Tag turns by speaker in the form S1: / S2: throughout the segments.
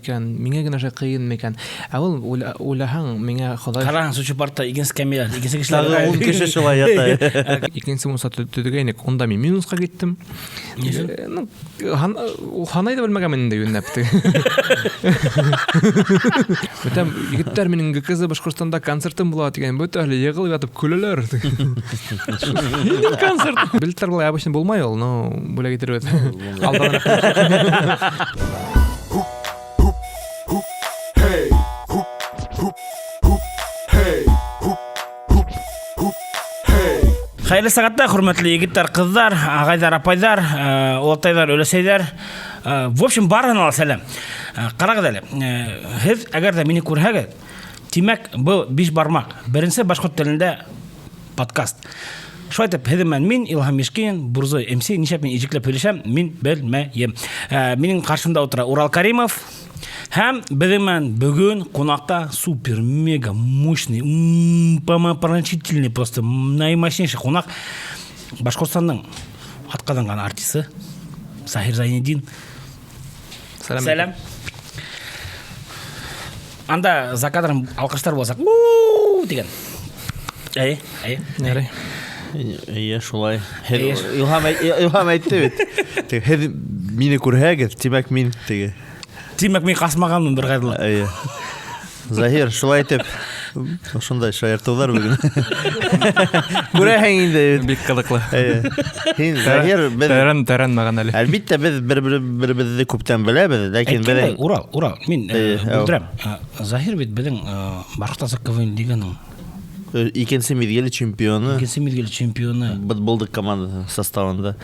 S1: Kan mingä gene şaqayın mekan. Awul ulahan mingä Ходай.
S2: Karan suçu parta igen skamiya, igen
S3: Тағы
S2: kişiler.
S3: 10 кеше шулай ята.
S1: Икенче муса төдөгәйник, онда мин минуска киттем. Ну, ханай да белмәгән инде юнәпте. Бетәм егетләр минең ГКЗ Башкортстанда концертым була дигән, бөтә әле егылып ятып көләләр. Концерт. Билетлар була обычно булмай ул, но бүләк итәрбез. Алдан
S2: Hayırlı saatler hürmetli yigitler, kızlar, ağaylar, apaylar, oltaylar, өлесәйләр. В общем, барына сәлам. Карагыз әле. Һез әгәр дә мине күрһәгез, тимәк, бу 5 бармак. Беренче башкорт телендә подкаст. Шулай итеп, мин Илһам Мишкин, Бурзой МС, ничә мин иҗекләп сөйләшәм, мин белмәем. Минем каршымда утыра Урал Каримов. Һәм безнең бүген кунакта супер мега мощный, поразительный просто наимощнейший кунак Башкортстанның атказанган артисты Захир Зайнетдин. Сәлам. Анда за кадром алкыштар булсак, дигән.
S1: Нәре.
S3: Иә, шулай. Илһам әйтте бит. Һез мине күрһәгез, тимәк мин теге.
S2: Тимәк мин касмаганмын бер кайдылы.
S3: Иә. Захир, шулай итеп. Шундай шаяртулар бүген. Күрәһең инде.
S1: Бик кызыклы.
S3: Һин Захир без
S1: Тәрәнмәгән әле.
S3: әлбиттә без бер-беребезне күптән беләбез, ләкин без
S2: Урал, мин бүлдерәм. Захир бит безнең Башкортстан КВН лиганың
S3: икенче мизгел чемпионы.
S2: икенче мизгел чемпионы.
S3: Булдык команда составында.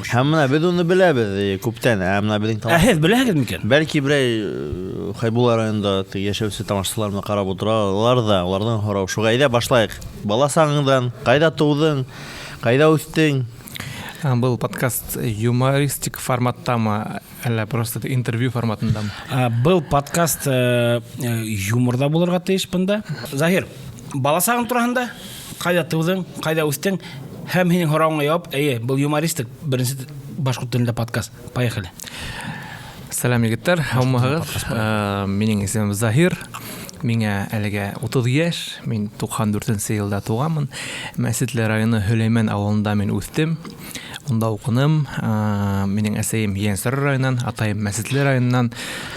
S3: Һәм менә без уны беләбез күптән. Менә безнең
S2: Һез беләгез микән?
S3: Бәлки берәй Хайбулла районында яшәүче тамашачыларны карап утыралар да, алардан һорау. Шуга әйдә башлайык. Бала сагыңдан, кайда тудың, кайда үстең?
S1: Был подкаст юмористик форматтамы, әллә просто интервью форматындамы?
S2: Был подкаст юморда булырга тиеш бында. Захир, бала сагың турында, кайда тудың, кайда үстең? Һәм һинең һорауыңа җавап, был юмористик беренче башкорт телендә подкаст. Поехали.
S1: Сәлам егетләр, һаумыгыз. Минең исемем Захир. Миңа әлегә 30 яшь, мин 94 елда туганмын. Мәсетле районы Хөләймән авылында мин үстем. Унда укыным. Минең әсәем Янсыр районыннан, атаем Мәсетле районыннан.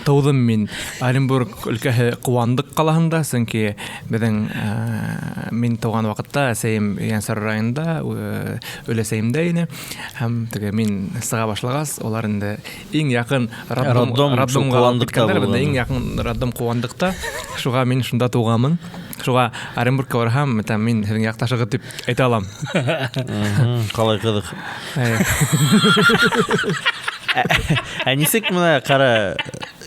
S1: Тудым мин Оренбург өлкәһе Куандык калаһында, чөнки безнең мин туган вакытта әсәем Янсыр районында, өләсәемдә иде. Һәм теге мин сыга башлагас, алар инде иң якын роддомга киткәннәр, иң якын роддом Куандыкта. Шуга мин шунда туганмын. Шуга Оренбургка барһам, мин һезнең якташыгыз дип әйтә алам.
S3: Калай кызык. Нисек менә кара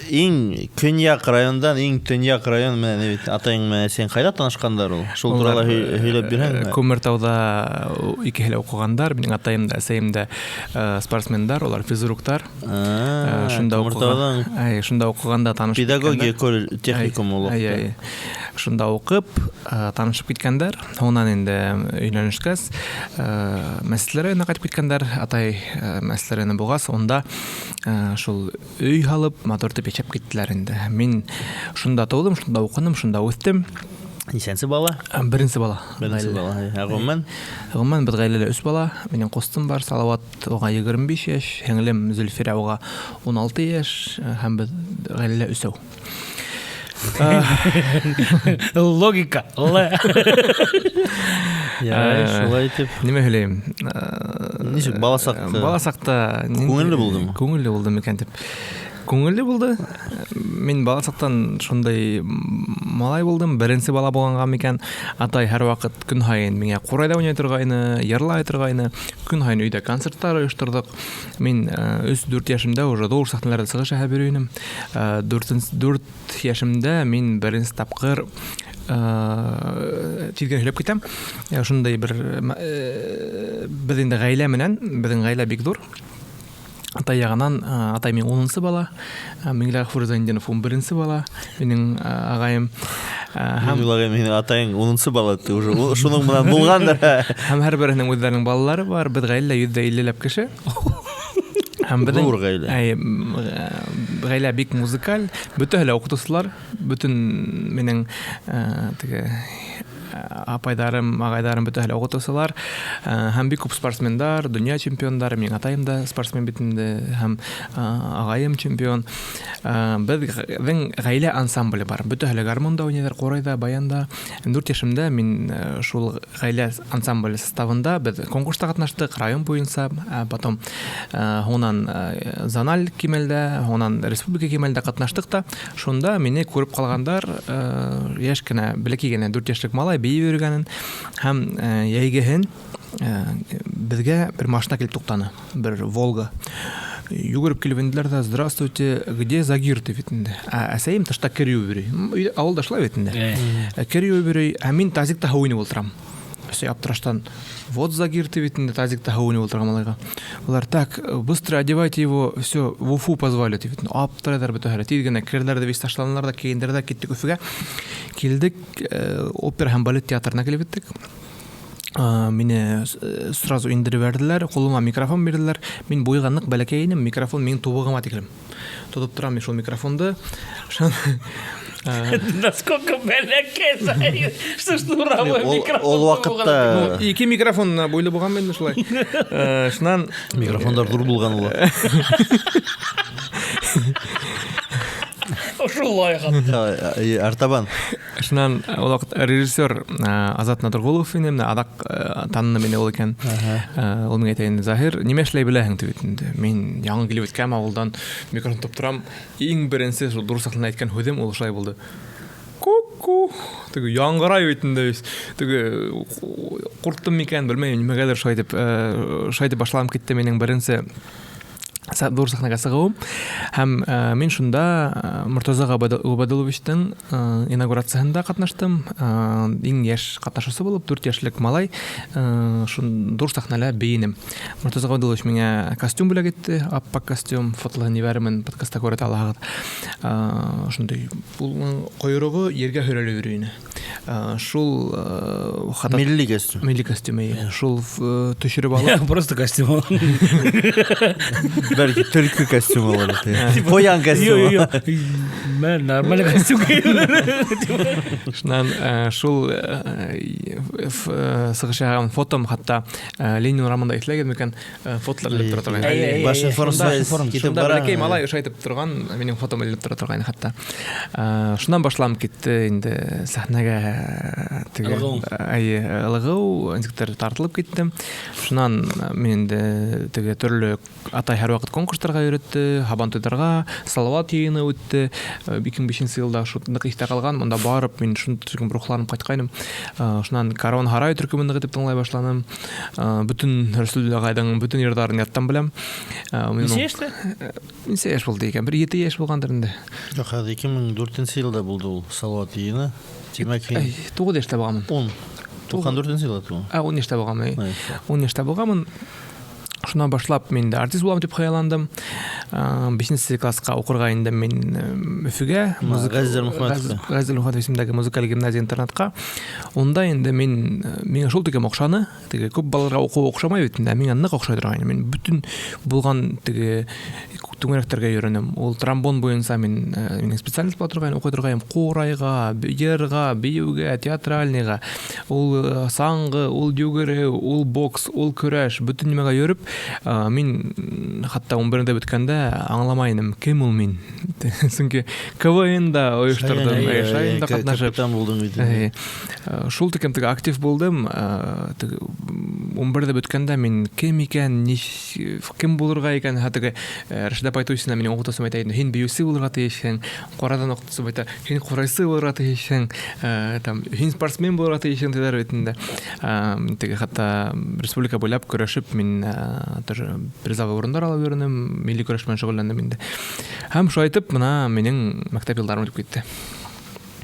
S3: иң көньяк райондан иң төньяк район менә бит атаң менә сен кайда танышкандар ул? Шул турында һөйләп бирһәң.
S1: Күмертауда икеһе укыгандар, минең атаем да, әсәем дә спортсмендар, алар физруктар. Шунда укыган. Шунда укыганда танышып.
S3: Педагогия техникум ул.
S1: Шунда укып, танышып киткәндәр. Оннан инде өйләнешкәс, мәсьәләләрне кайтып киткәндәр. Атай мәсьәләләрне булгас, онда шул өй алып, мотор дип яшәп киттеләр инде. Мин шунда тудым, шунда укыдым, шунда үстем.
S3: Ничәнче бала?
S1: Беренче бала.
S3: Гомумән
S1: без гаиләдә 3 бала. Минем костым бар, Салават, ога 25 яшь, һеңлем Зөлфирә ага 16 яшь, һәм без гаиләдә 3.
S2: Логика.
S3: Шулай итеп.
S1: Нимә һөйләйм?
S3: Ничек бала
S1: сакта
S3: күңелле булдымы?
S1: Күңелле булды микән дип. Күңелле булды. Мин бала сактан шундай малай булдым. Беренче бала булганга микән, атай һәр вакыт көн һайын миңа курайда уйный торгайны, йырлай торгайны. Көн һайын өйдә концертлар оештырдык. Мин 3-4 яшымда уже doğru сахналарда чыгыш һәбер уйным. 4 яшымда мин беренче тапкыр тилгә һөйләп китәм. Шундай бер без инде гаилә менән, безнең гаилә бик зур. Атай ягынан, атай мен 10-сы бала, Миңләгъфур Зайнетдинов 11-сы бала, минең агаем.
S3: Минең атаң 10-сы бала, уже шуның менән булгандыр.
S1: Һәм һәр беренең үзләренең балалары бар, без гаилә 150 кеше. Һәм безнең гаилә бик музыкаль, бөтәһе лә укытучылар, бөтен минең теге апайдарым, агайдарым бөтәһе лә укытучылар, һәм бик күп спортсмендар, дөнья чемпионнары, минең атаем да спортсмен бит инде, һәм агаем чемпион. Безнең гаилә ансамбле бар. Бөтәһе лә гармонда уйныйлар, корайда, баянда. 4 яшымда мин шул гаилә ансамбле составында без конкурста катнаштык, район буенча, потом онан зональ кимәлдә, онан республика кимәлдә катнаштык та, шунда мине күреп калгандар, яшь кенә, бәлки генә 4 яшьлек малай бии йөргәнен, һәм яйгеһен безгә бер машина килеп туктаны, бер Волга. Югырып килеп инделәр дә, здравствуйте, где Загир дип инде. Әсәем тышта кирю йөри. Авылда шулай бит инде. Кирю йөри, мин тазикта уйнап ултырам. Әсәй аптыраштан, вот Загир дип инде, тазикта уйнап ултырган малайга. Улар так, быстро одевайте его, все, в Уфу позвали дип инде. Аптыралар бөтәһе. Тигәнә кирләр дә вис ташланалар да, киендер дә киттек Уфага. Килдек, опера һәм балет театрына килеп иттек. Мине сразу индиреп берделәр, кулыма микрофон бирделәр. Мин буйганлык бәләкәйнем, микрофон минең тубыгыма тикилем. Тотып торам шул микрофонды.
S2: Насколько бәләкәй, что шнуровой микрофон.
S3: Ул вакытта
S1: 2 микрофон буйлы булган инде шулай. Шуннан
S3: микрофондар дур булган ул.
S2: Шулай
S3: Артабан.
S1: Шуннан ул вакыт режиссер Азат Надыргулов инде, адак таныны мине ул икән. Ул миңа әйтә инде, Заһир, нимә эшләй беләһең дип инде. Мин яңа килеп иткән авылдан микрофон тотып торам. Иң беренче шул дурсаклы әйткән һүзем ул шулай булды. Ку-ку. Теге яңгырай бит инде. Теге курттым микән, белмәйм, нимәгәдер шулай дип башланып китте минең беренче Дор сахнага сыгуым. Һәм мин шунда Муртаза Габадуловичтың инаугурациясында катнаштым. Иң яшь катнашучысы булып, 4 яшьлек малай. Шун дор сахнада бейнем. Муртаза Габадулович миңа костюм бүләк итте, аппак костюм, фотоларын ебәрмен, подкастта күрә алагыз. Шундай бул койрыгы ергә хөрәле йөрүне. Шул
S3: Милли
S1: костюм. Шул төшереп алып.
S2: Просто костюм.
S3: Бәлки төлке костюм olur. Қоян костюм.
S2: Мен нормальный костюм киемін.
S1: Шуннан шул сығышаған фотом, хатта Ленин романда итлеген мекен фотолар іліп тұра тұрған.
S3: Баш информация кетіп бара.
S1: Бәләкәй малай шайтып тұрған, менің фотом іліп тұра тұрған хатта. Шуннан башлам кетті, енді сахнага ылығу, инжектор тартылып кеттім. Шуннан мен енді түрлі атай һәр вакыт конкурстарга йөрөтте, Һабантуйдарга, Салават йыйыны үтте. 2005 елда шундый ихтә калган, монда барып мин шундый рухланып кайткайным. Шуннан Карван Харай төркемендә гитеп тыңлай башланым. Бүтән Рәсүл агайның бүтән йырдарын яттан беләм.
S2: Ничә яшьтә?
S1: Ничә яшь булды икән? 7 яшь булгандыр инде.
S3: Юк, 2004 елда булды ул Салават йыйыны. Димәк,
S1: 9 яшьтә булганмын.
S3: 94 елда туу.
S1: 10 яшьтә булганмын. 10 яшьтә булганмын. Шуннан башлап мин дә артист булам дип хаяландым. 5 класска укырга индем мин Өфөгә, Газизер Мөхәммәтов исемендәге музыкаль гимназия интернатка. Онда инде миңа шул тиге охшаны, тиге күп балаларга укуу охшамай бит инде, миңа нык охшай торган. Мин бүтән булган тиге түңәрәктәргә йөренем. Ул тромбон буенча минең специальность булып торган, укый торган корайга, йырга, биюгә, театральныйга, ул саңгы, ул югыры, ул бокс, ул көрәш, бүтән нимәгә йөреп, мин хатта 11-дә беткәндә аңламайным, кем ул мин. Чөнки КВНда оештырдым, шайында катнашып.
S3: Капитан булдым бит.
S1: Шул тикем актив булдым. 11-дә беткәндә мин кем икән, кем булырга икән, хәтта Рәшидә Пайтусина минең укытучым әйтә иде, һин биюсе булырга тиешсең, карадан укытучы әйтә, һин корайсы булырга тиешсең, һин спортсмен булырга тиешсең диләр бит инде. Теге хәтта республика буйлап көрәшеп мин призовой урындар алып йөрдем, милли көрәш белән шөгыльләндем инде. Һәм шулай итеп, мына минең мәктәп елдарым үтеп китте.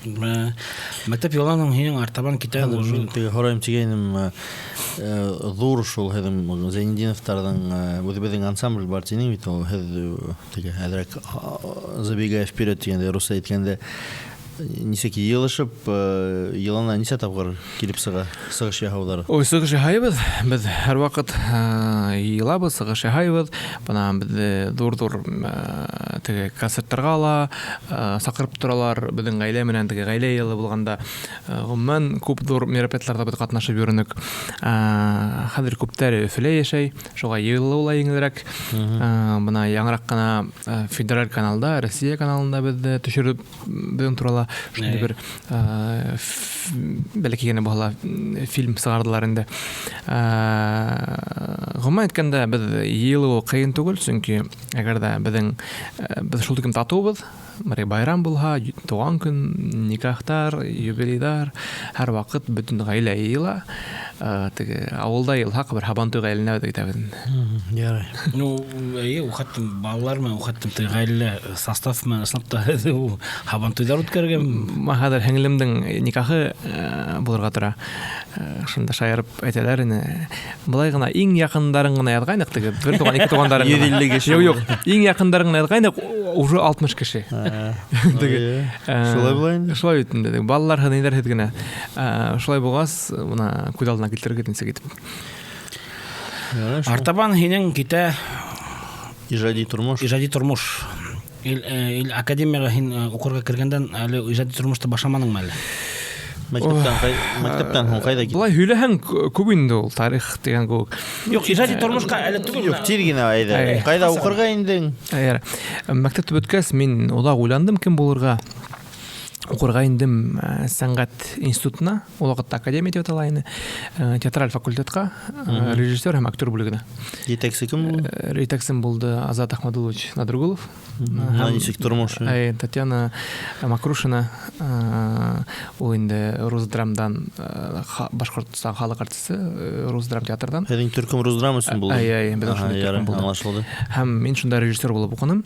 S2: Мәктәп елларының һинең артабан китә ул.
S3: Теге Хораим тигәнем зур шул һәм Зайнидиновтарның үзебезнең ансамбль бар тинең бит ул теге хәзрәк забегая вперед дигәндә рус әйткәндә нисек елышып, елына нисә тапкыр килеп сыгыш яһаулар.
S1: Ой, сыгыш яһайбыз. Без һәр вакыт йыйлабыз, сығыш яһайбыз. Бына беҙҙе ҙур-ҙур теге концерттарға ла саҡырып торалар. Беҙҙең ғаилә менән теге ғаилә йылы булғанда ғөмүмән күп ҙур мероприятиеларҙа беҙ ҡатнашып йөрөнөк. Хәҙер күптәре Өфөлә йәшәй, шуға йыйылыу ла еңелерәк. Бына яңыраҡ ҡына федераль каналда, Россия каналында беҙҙе төшөрөп беҙҙең турала шундай бер бәләкәй генә булһа фильм сығардылар инде. Ғөмүмән әйткәндә, беҙ йыйылыу ҡыйын түгел, сөнки әгәр дә беҙ шул тиклем татыубыҙ, байрам булһа, тыуған көн, никахтар, юбилейҙар, һәр ваҡыт бөтөн ғаилә йыйыла. Теге ауылда йыйылһаҡ, бер һабантуй ғаиләһенә итәбеҙ.
S3: Ярай.
S2: Ну, уҡаттым балалар менән, уҡаттым ғаилә состав менән ысынлапта һабантуйҙар үткәргән.
S1: Хәҙер һеңлемдең никахы булырға тора. Шунда шаярып әйтәләр ине. Былай ғына иң яҡындарын ғына яҙғайныҡ, теге бер туған, ике туғандарын.
S3: 150 кеше.
S1: Юҡ, иң яҡындарын ғына яҙғайныҡ, уже 60 кеше.
S3: Шулай була инде.
S1: Шулай бит инде. Балалар һыҙ генә. Шулай булғас, бына күҙ алдына килтерергә нисек итеп.
S2: Артабан һинең китә
S3: Ижади тормош.
S2: ижади тормош. Академияға һин уҡырға кергәндән әле ижади тормошты башламаныңмы әле?
S3: Мәктәптән һуң ҡайҙа киттең?
S1: Былай һөйләһәң күп инде ул тарих дигән кеүек.
S2: Юҡ, ижади тормошҡа әле түгел.
S3: Юҡ, тиҙ генә әйҙә. Ҡайҙа уҡырға индең?
S1: Мәктәпте бөткәс, мин оҙаҡ уйландым кем булырға. Уҡырға индем сәнғәт институтына, ул ваҡытта академия тип атала ине, театраль факультетҡа, режиссер һәм актер бүлегенә.
S3: Етәксе кем булды?
S1: Етәксем булды Азат Ахмадулович Надругулов.
S3: Нисек тормош?
S1: Татьяна Макрушина, ул инде Русдрамдан, Башҡортостан халыҡ артисы, Русдрам театрҙан.
S3: Һеҙҙең төркөм Русдрам өсөн булды?
S1: Беҙҙең шундай төркөм булды.
S3: Аңлашылды.
S1: Һәм мин шунда режиссер булып уҡыным.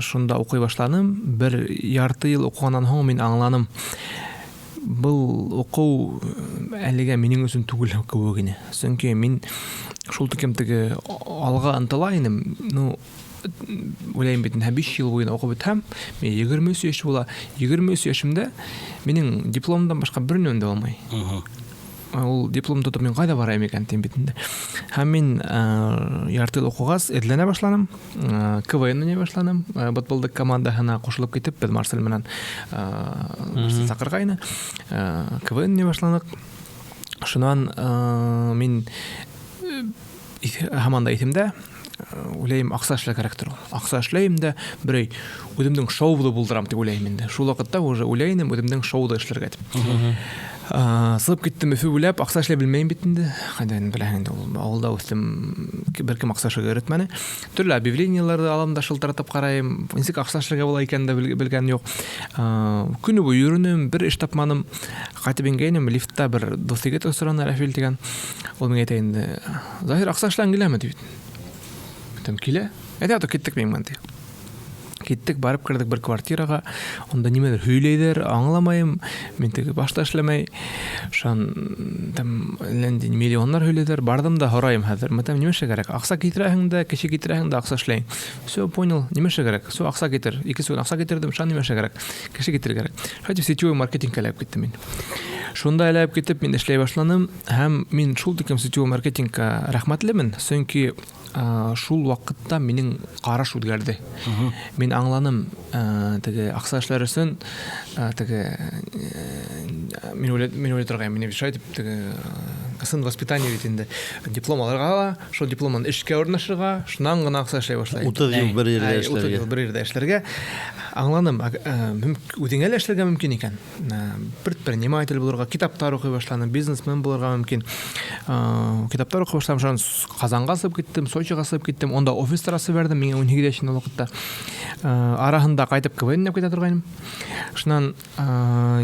S1: Шунда уҡый башланым. Бер ярты йыл уҡығандан һуң мин аңланым. Был уҡыу әлегә минең өсөн түгел кеүек ине. Сөнки мин шул тиклем теге алға ынтыла инем. Ну, уйлайым бит, 5 йыл буйына уҡып бөтһәм, мен 23 йәш була. 23 йәшемдә минең дипломдан башҡа бер нәмә дә булмай. Ул диплом тотоп мин ҡайҙа барайым икән тим бит инде. Һәм мин ярты йыл уҡығас, эҙләнә башланым. КВН уйнай башланым. Ботболдык командаһына ҡушылып китеп, беҙ Марсель менән саҡырғайны. КВН уйнай башланыҡ. Шунан мин һаман да иҫемдә, уйлайым, аҡса эшләргә кәрәктер ул. Аҡса эшләйем дә, берәй үҙемдең шоуҙы булдырам тип уйлайым инде. Шул ваҡытта уже уйлайым үҙемдең шоуҙы эшләргә тип. Сығып киттем Өфө буйлап, аҡса эшләй белмәйем бит инде. Ҡайҙан беләһең инде, ауылда үҫтем, бер кем аҡса эшләргә өйрәтмәне. Төрлө объявлениеларҙы алам да шылтыратып ҡарайым. Нисек аҡса эшләргә була икән дә белгән юҡ. Көнө буйы йөрөнөм, бер эш тапманым. Ҡайтып ингәйнем, лифтта бер дуҫ егет осраны, Рәфил дигән. Ул миңә әйтә инде, Заһир, аҡса эшләгән киләме тип. Тем килә. Әйҙә, киттек мин менән. Киттек, барып кірдек бер квартираға. Онда нимәдер һөйләйҙәр, аңламайым. Мин теге башта эшләмәй. Шан ләнди миллионнар һөйләйҙәр. Бардым да һорайым хәҙер. Мәтәм нимә эшләргә кәрәк? Аҡса китерәһең дә, кеше китерәһең дә аҡса эшләйһең. Всё, понял. Нимә эшләргә кәрәк? Всё, аҡса китер. 2 сәғәт аҡса китердем. Шан нимә эшләргә кәрәк? Кеше китерергә кәрәк. Шайтып сетевой маркетингка эләгеп киттем мин. Шунда эләгеп китеп, мин эшләй башланым. Һәм мин шул тиклем сетевой маркетингка рәхмәтлемен. Сөнки шул ваҡытта минең ҡараш үҙгәрҙе. Мин аңланым, теге аҡса эшләр өсөн, теге мин уйлай торғайым, мине бишай тип, теге сын воспитание бит инде. Диплом алырға ла, шул дипломын эшкә урынлашырға, шунан ғына аҡса эшләй башлай.
S3: 30 йыл бер ерҙә эшләргә.
S1: 30 йыл бер ерҙә эшләргә. Аңланым, үҙеңә лә эшләргә мөмкин икән. Предприниматель булырға, китаптар уҡый башланым, бизнесмен булырға мөмкин. Китаптар уҡый башланым, шунан Ҡазанға сығып киттем, Сочиға сығып киттем. Онда офистар асып бәрҙем, миңә 12 йәшендә ваҡытта. Араһында ҡайтып КВН китә торғайным. Шунан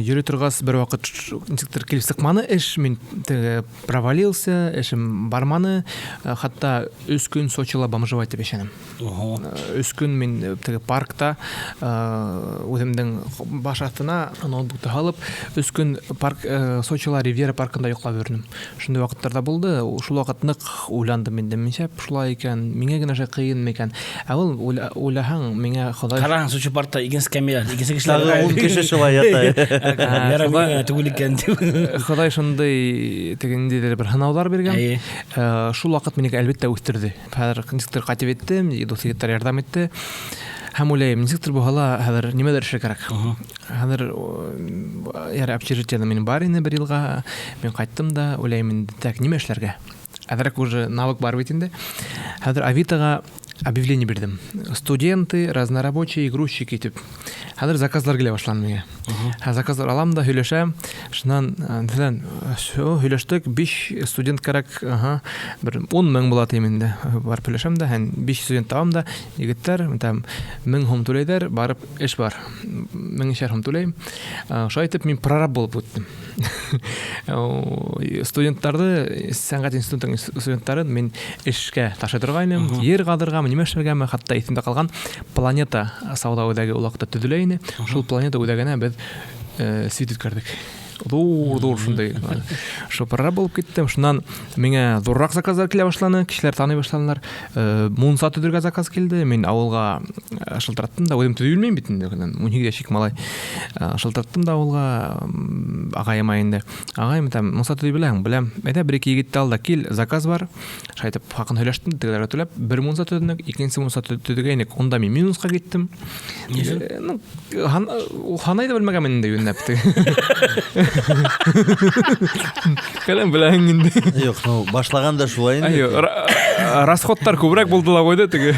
S1: йөрөй торғас, бер ваҡыт нисектер килеп сыҡманы эш, мин провалился, эшем барманы. Хатта 3 көн Сочила бомжевать итеп йәшәнем. 3 көн мин теге паркта үҙемдең баш аҫтына ноутбукты һалып, 3 көн Сочила Ривьера паркында йоҡлап йөрөнөм. Шундай ваҡыттарҙа булды. Шул ваҡыт ныҡ уйландым инде. Мишәп шулай икән, миңә генә ҡыйын микән? Ә ул уйлаһаң, миңә Хоҙай
S2: Ҡараһаң, Сочи паркта икенсе кәмәлә, икенсе
S3: Тағы
S2: кешеләр
S3: 10 кеше шулай ята.
S2: Ярабы түгел икән дип.
S1: Хоҙай шундай ниндәйҙер бер һынауҙар биргән. Шул ваҡыт мине әлбиттә үҫтерҙе. Хәҙер нисектер ҡайтып еттем, дуҫ-иттәр ярҙам итте. Һәм уйлайым, нисектер булһа хәҙер нимәлер эшләргә кәрәк. Хәҙер общежитиеда минең бар ине бер йылға. Мин ҡайттым да, уйлайым инде, так, нимә эшләргә? Әҙерәк уже навык бар бит инде. Хәҙер Авитоға объявление бирдем. Студенты, разнорабочие, грузчики итеп. Хәҙер заказлар килә башланы миңә. Заказлар алам да, һөйләшәм. Шунан һөйләштек, 5 студент кәрәк, бер 10,000 була тием инде. Барып һөйләшәм да, 5 студент табам да, егеттәр, 1000 һум түләйҙәр, барып эш бар. 1000 һум түләйем. Шулай итеп мин прораб булып үттем. Студенттарҙы, сәнғәт институтының студенттарын мин эшкә ташлай торғайным, ер ҡаҙырғамы, нимә эшләргәме, хатта иҫемдә ҡалған Планета сауда үҙәге ул ваҡытта төҙөлә ине. Шул Планета үҙәгенә беҙ свит үткәрҙек. Ҙур шундай. Шул прораб булып киттем. Шунан миңә ҙурыраҡ заказдар килә башланы, кешеләр таный башланылар. Мунса төҙөргә заказ килде. Мин ауылға шылтыраттым да, үҙем төҙөй белмәйем бит инде. 12 йәшлек малай. Шылтыраттым да ауылға, ағайыма инде. Ағайым, мунса төҙөй беләһең? Беләм. Әйҙә, 1-2 егетте ал да кил, заказ бар. Шайтып хаҡын һөйләштем, тегеләргә түләп, 1 мунса төҙөнөк, 2-нсе мунса төҙөгәйнек. Унда мин минусҡа киттем. Һанайҙы белмәгәнмен инде йүнләп. Кәләм беләһең инде.
S3: Юҡ, башлаганда шулай инде.
S1: Расходтар күберәк булдыла бойды теге.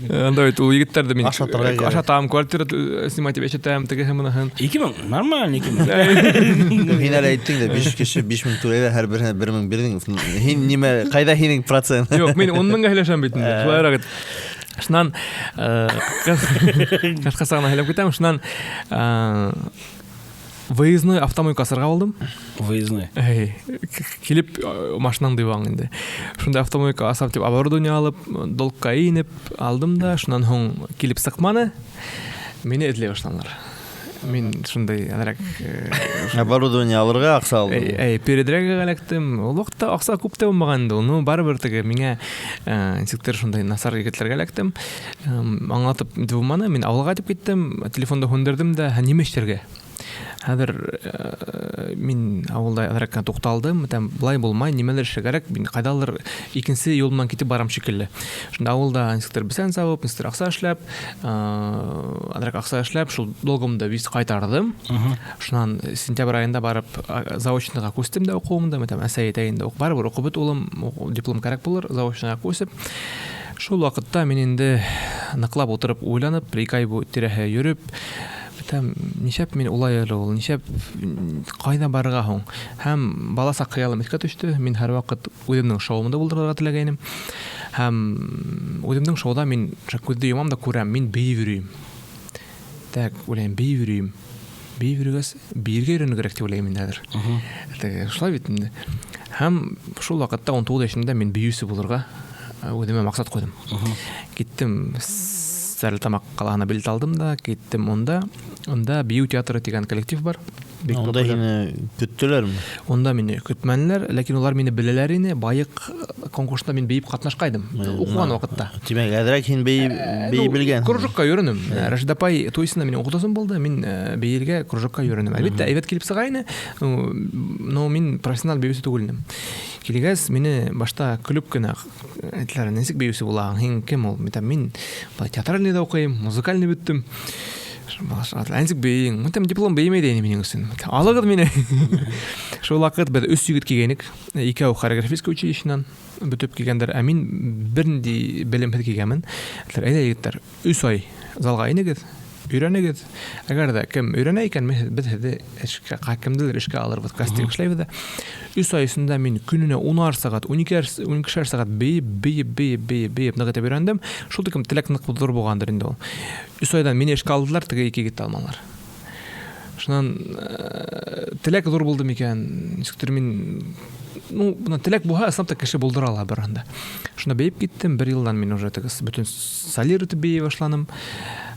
S1: Анда бит ул егеттәрҙе мин ашатам, квартира снимать итеп әшәтәм, теге һәммәһен.
S2: 2000, нормально 2000.
S3: Һин әле әйттең дә 5 кеше 5000 түләйҙәр, һәр береһенә 1000 бирдең. Һин нимә, ҡайҙа һинең процент?
S1: Юҡ, мин 10,000-ға һөйләшәм бит инде. Шулайыраҡ. Шунан ҡыҫҡаса ғына һөйләп китәм. Шунан выездной автомойка асырға алдым.
S2: Выездной.
S1: Килеп машинаңды юған инде. Шундай автомойка асап тип оборудование алып, долгка инеп алдым да, шунан һуң килеп сыҡманы. Мине эҙләй башланылар. Мин шундай әҙерәк
S3: оборудование алырға аҡса алдым.
S1: Передрәгә эләктем. Ул ваҡытта аҡса күп тә булмаған инде. Уны барыбер теге миңә нисектер шундай насар егетләргә эләктем. Аңлатып булманы. Мин ауылға итеп киттем, телефонды һүндерҙем дә, нимә эшләргә? Хәҙер мин ауылда әҙерәк туҡталдым, былай булмай, нимәлер эшләргә кәрәк, мин ҡайҙалыр икенсе юлдан китеп барам шикелле. Шунда ауылда нисектер бесән сабып, нисектер аҡса эшләп, әҙерәк аҡса эшләп, шул долгымды бис ҡайтарҙым. Шунан сентябрь айында барып заочныйға күстем дә уҡыуымды, әсәй әйтәйенде, барыбер уҡып бөт улым, диплом кәрәк булыр, заочныйға күсеп. Шул ваҡытта мин инде ныҡлап ултырып, уйланып, 2 ай тирәһе йөрөп, нишәп мин улай әле ул, нишәп ҡайҙа барырға һуң? Һәм бала саҡ хыялым иҫкә төштө. Мин һәр ваҡыт үҙемдең шоуымды булдырырға теләгәйнем. Һәм үҙемдең шоуда мин күҙҙе йомам да күрәм, мин бейеп йөрөйөм. Так, уйлайым, бейеп йөрөйөм. Бейеп йөрөгәс, бейергә өйрәнергә кәрәк дип уйлайым мин хәҙер. Шулай бит инде. Һәм шул ваҡытта 19 йәшендә мин бейеүсе булырға үҙемә маҡсат ҡуйҙым. Киттем Стәрлетамаҡ ҡалаһына билет алдым да, киттем унда. Унда бейеү театры тигән коллектив бар.
S3: Унда һине көттөләрме?
S1: Унда мине көтмәнеләр, ләкин улар мине беләләр ине. Байыҡ конкурсында мин бейеп ҡатнашҡайным. Уҡыған ваҡытта.
S3: Тимәк, әҙерәк һин бейеп белгән.
S1: Кружокка йөрөнөм. Рәшит апай туйсында минең уҡытыусым булды. Мин бейергә кружокка йөрөнөм. Әлбиттә, әйбәт килеп сыға ине. Но мин профессионал бейеүсе түгел инем. Килгәс, мине башта көлөп кенә әйттеләр, нисек бейеүсе булаһың? Һин кем ул? Мин театральныйҙа уҡыйым, музыкальный бөттөм. Нисек бейең? Диплом беймәйҙе ине минең өсөн. Алығыҙ мине. Шул ваҡыт беҙ 3 егет килгәйнек. 2 хореографический училищенан бөтөп килгәндәр, ә мин бер нинди белемһеҙ килгәнмен. Әйҙә, егеттәр, 3 ай залға инегеҙ, өйрәнегеҙ. Әгәр дә кем өйрәнә икән, беҙ һеҙҙе кемделер эшкә алырбыҙ, кастинг эшләйбеҙ дә. 3 ай эсендә мин көнөнә 10 сәғәт, 12 сәғәт бейеп ныҡ итеп өйрәндем. Шул тиклем теләк ныҡ ҙур булғандыр инде ул. 3 айдан мине эшкә алдылар, теге 2 егетте алмалар. Шунан теләк ҙур булды микән? Нисектер мин теләк булһа, ысынлап та кеше булдыра ала бер анда. Шунда бейеп киттем, 1 йылдан мин уже бөтөн солир итеп бейей башланым.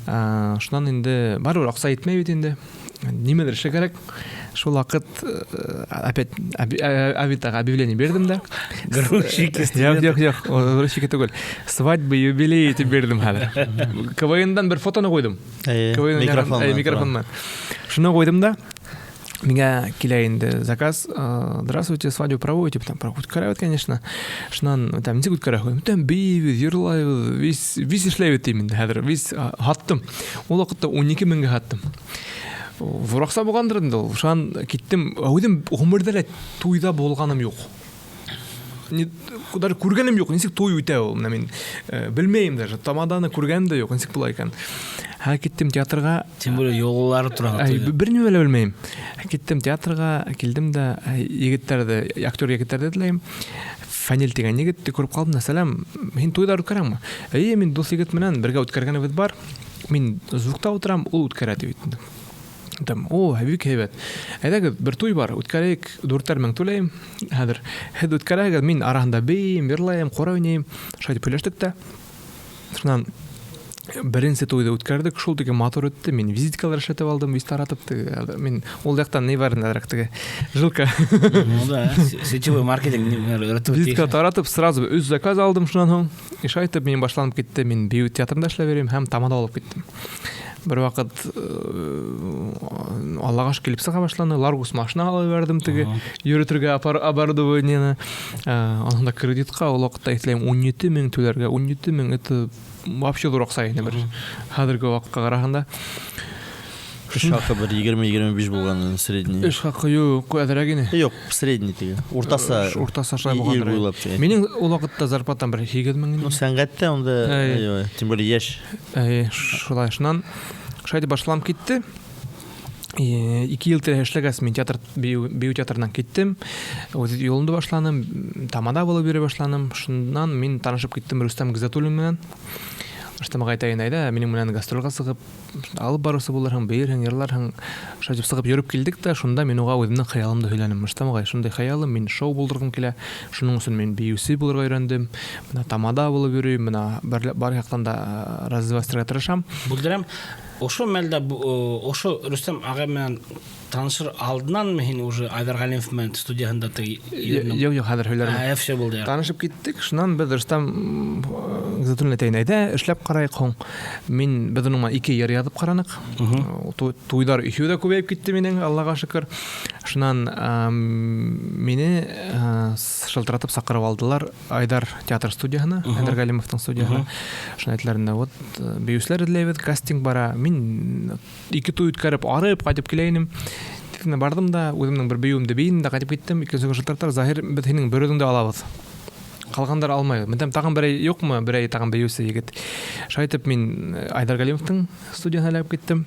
S1: Шунан инде барыбер акча итмәй бит инде. Нимәдер эшләр кирәк. Шул вакыт опять авитага объявление бердем да.
S2: Грузчик.
S1: Yok. Грузчик түгел. Свадьба, юбилей итеп бердем хәзер. КВНдан бер фотоны койдым. Микрофоннан. Шуны койдым да. Миңа килә инде заказ. Здравствуйте, свадьбу проводите? Там үткәрәбез, конечно. Шуннан там ничек үткәрәбез? Там бейбез, йырлайбыз, вис эшләйбез инде хәзер. Вис хаттым. Ул вакытта 12 меңгә хаттым. Вракса булгандыр инде ул. Шан киттем. Үзем гомердә туйда булганым юк. Кудар күргәнем юк. Ничек туй үтә ул? Менә мин белмәйм даже. Тамаданы күргәнем дә юк. Ничек була икән? Киттем театрга.
S2: Тем более юллары турында.
S1: Бер нимә лә белмәйм. Киттем театрга, килдем дә егетләрдә, актер егетләрдә диләйм. Фанил дигән егетне күреп калдым. Сәлам, мин туйда үткәрәмме? Мин дус егет менән бергә үткәргәнебез бар. Мин звукта утырам, ул үткәрә дип әйтте. Там, бик һәйбәт. Әйдәгез, бер туй бар, үткәрәйек, 4 мең түләйм. Хәзер һез үткәрәгез, мин араһында бейм, йырлайм, кора уйнайм. Шулай дип сөйләштек тә. Шуннан беренче туйда үткәрдек, шул диге матур үтте. Мин визиткалар эшләтеп алдым, виз таратып. Мин ул яктан не бар нәзәрәк теге жилка.
S2: Ну да, сетевой маркетинг өйрәтеп.
S1: Визитка таратып, сразу үз заказ алдым шуннан һоң. Ишайтып, мин башланып китте, мин бию театрында эшләп берем һәм тамада алып киттем. Бер вакыт Аллага шөкер килеп сыга башланы, Ларгус машина алып бердем теге йөртергә оборудованиены. Анда кредитка ул вакытта әйтеләм 17 мең түләргә, 17 мең это вообще дурак сайны бер. Хәзерге вакытка караганда
S3: Шака бер 20-25 булган средний.
S1: Эш хакы юк, әзрәк ине.
S3: Юк, средний теге. Уртасы
S1: шулай булган. Минем ул вакытта зарплатам бер 20 мең.
S3: Ну, сәнгатьтә онда, тем более яшь.
S1: Шулай шуннан шайды башланып китте. 2 ел эшләгәс мин театр бию театрыннан киттем. Үз юлымда башланым, тамада булып йөри башланым. Шуннан мин танышып киттем Рустам Гизатуллин менән. Рустам гайтайын айда, минем менән гастрольгә сыгып, алып барысы булыр һәм бейер һәм йырлар һәм шайтып сыгып йөреп килдек тә, шунда мин уга үземнең хыялымды һөйләнем. Рустам гай, шундай хыялым, мин шоу булдыргым килә. Шуның өчен мин биюси булырга өйрәндем. Менә тамада булып йөрим, менә бар яктан да развиваться тырышам.
S2: Булдырам. Ошо мәлдә ошо Рустам ага менән танышыр алдынан мин уже Айдар Галимов менән студиясында
S1: Юк, хәзер һөйләрмен.
S2: Все булды.
S1: Танышып киттек, шуннан без Рустам Гизатуллин әйтә, эшләп карайык һоң. Мин безнең 2 йыр язып каранык. Туйдар ишү дә күбәйеп китте минең, Аллага шөкер. Шуннан мине шылтыратып сакырып алдылар Айдар театр студиясына, Айдар Галимовның студиясына. Шуны әйтләрендә, вот биюсләр эзләйбез, кастинг бара. Мин 2 туй үткәреп, арып кайтып киләйнем. Тикне бардым да, үземнең бер биюемдә бейдем дә кайтып киттем. Икенче шылтыратар Заһир, без һинең бер үзеңдә алабыз. Калгандар алмай. Мен тагын бер юкмы, бер тагын биюсе егет. Шайтып мин Айдар Галимовның студиясына алып киттем.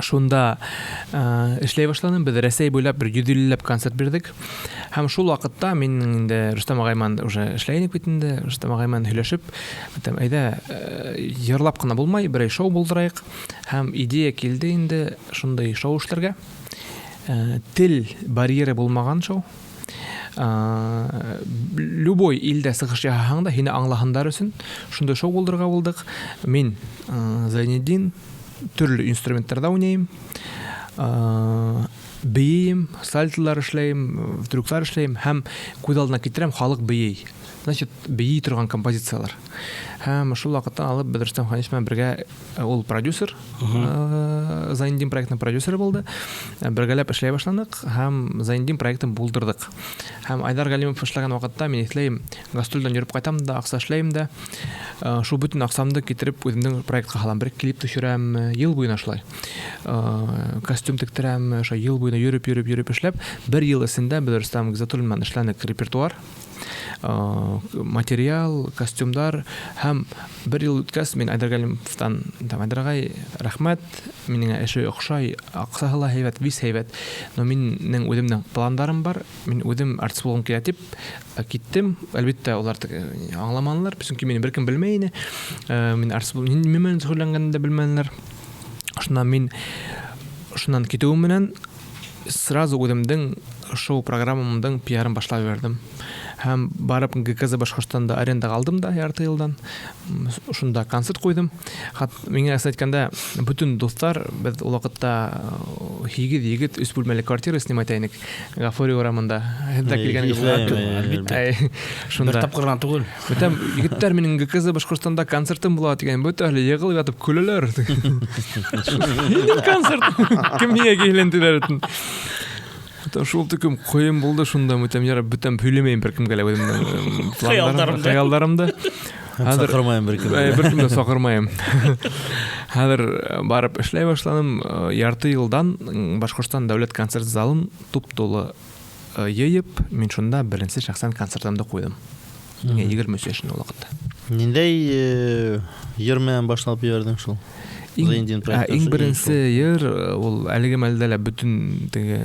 S1: Шунда эшләй башланым. Без Россия буйлап бер 150 концерт бирдек. Һәм шул вакытта мин инде Рустам агайман уже эшләйник бит инде. Рустам агайман һөйләшеп, әйдә йырлап кына булмай, бер шоу булдырайык. Һәм идея килде инде шундай шоу эшләргә. Тел барьеры булмаган шоу. Любой илдә сыгыш яһаһаң да, һине аңлаһандар өчен шундай шоу булдырга булдык. Мин Зайнетдин төрле инструментларда уйнайм. Бейм, сальтылар эшләйм, трюклар эшләйм һәм күз алдына китерәм халык бейей. Значит, бейи торган композициялар. Һәм шул вакытта алып без Рустам Ханич белән бергә ул продюсер, Зайнетдин проектның продюсеры булды. Бергәләп эшләй башландык һәм Зайнетдин проектын булдырдык. Һәм Айдар Галимов эшләгән вакытта мин эшләйм, гастрольдән йөреп кайтам да, акча эшләйм дә. Шул бүтән акчамды китереп үземнең проектка халам, бер клип төшерәм, ел буена шулай. Костюм тектерәм, шул ел буена йөреп эшләп, бер ел эсендә без Рустам Гизатуллин белән эшләнек репертуар. Материал, костюмдар һәм бер ел үткәс мин Айдар Галимовтан Айдаргай рәхмәт, минеңә эше охшай, аксаһы ла һәйбәт, вис һәйбәт. Но минең үземнең планнарым бар, мин үзем артист булгым килә дип киттем. Әлбәттә улар аңламанлар, чөнки мине беркем белмәй иде. Мин артист булган, минем сөйләнгәндә белмәннәр. Шуннан китүем менән сразу үземнең шоу программамның пиарын башлап бердем. һәм барып ГКЗ Башкортстанда арендага алдым да ярты елдан. Шунда концерт куйдым. Миңа әйткәндә, бүтән дуслар без ул вакытта 8 егет үз бүлмәле квартира снимать итәйник. Гафури урамында. Хәтта килгән
S2: Шунда тапкырган түгел.
S1: Бүтән егетләр минең ГКЗ Башкортстанда концертым була дигән, бүтән егылып ятып көләләр. Концерт. Кем миңа килендиләр итен. Бүтән шул тикем кыен булды шунда, бүтән сөйләмәйм бер кемгә лә үземнең хыялларымда. Хәзер
S3: сакырмайм бер
S1: кемгә сакырмайм. Хәзер барып эшләй башладым. Ярты елдан Башкортстан дәүләт концерт залын туп-тулы йыйып, мин шунда беренче шәхсән концертымды куйдым. Миңа 23 яшьлек вакытта.
S3: Ниндәй йыр менән башлап йөрдең шул?
S1: Иң беренче йыр ул әлеге мәлдә лә бүтән теге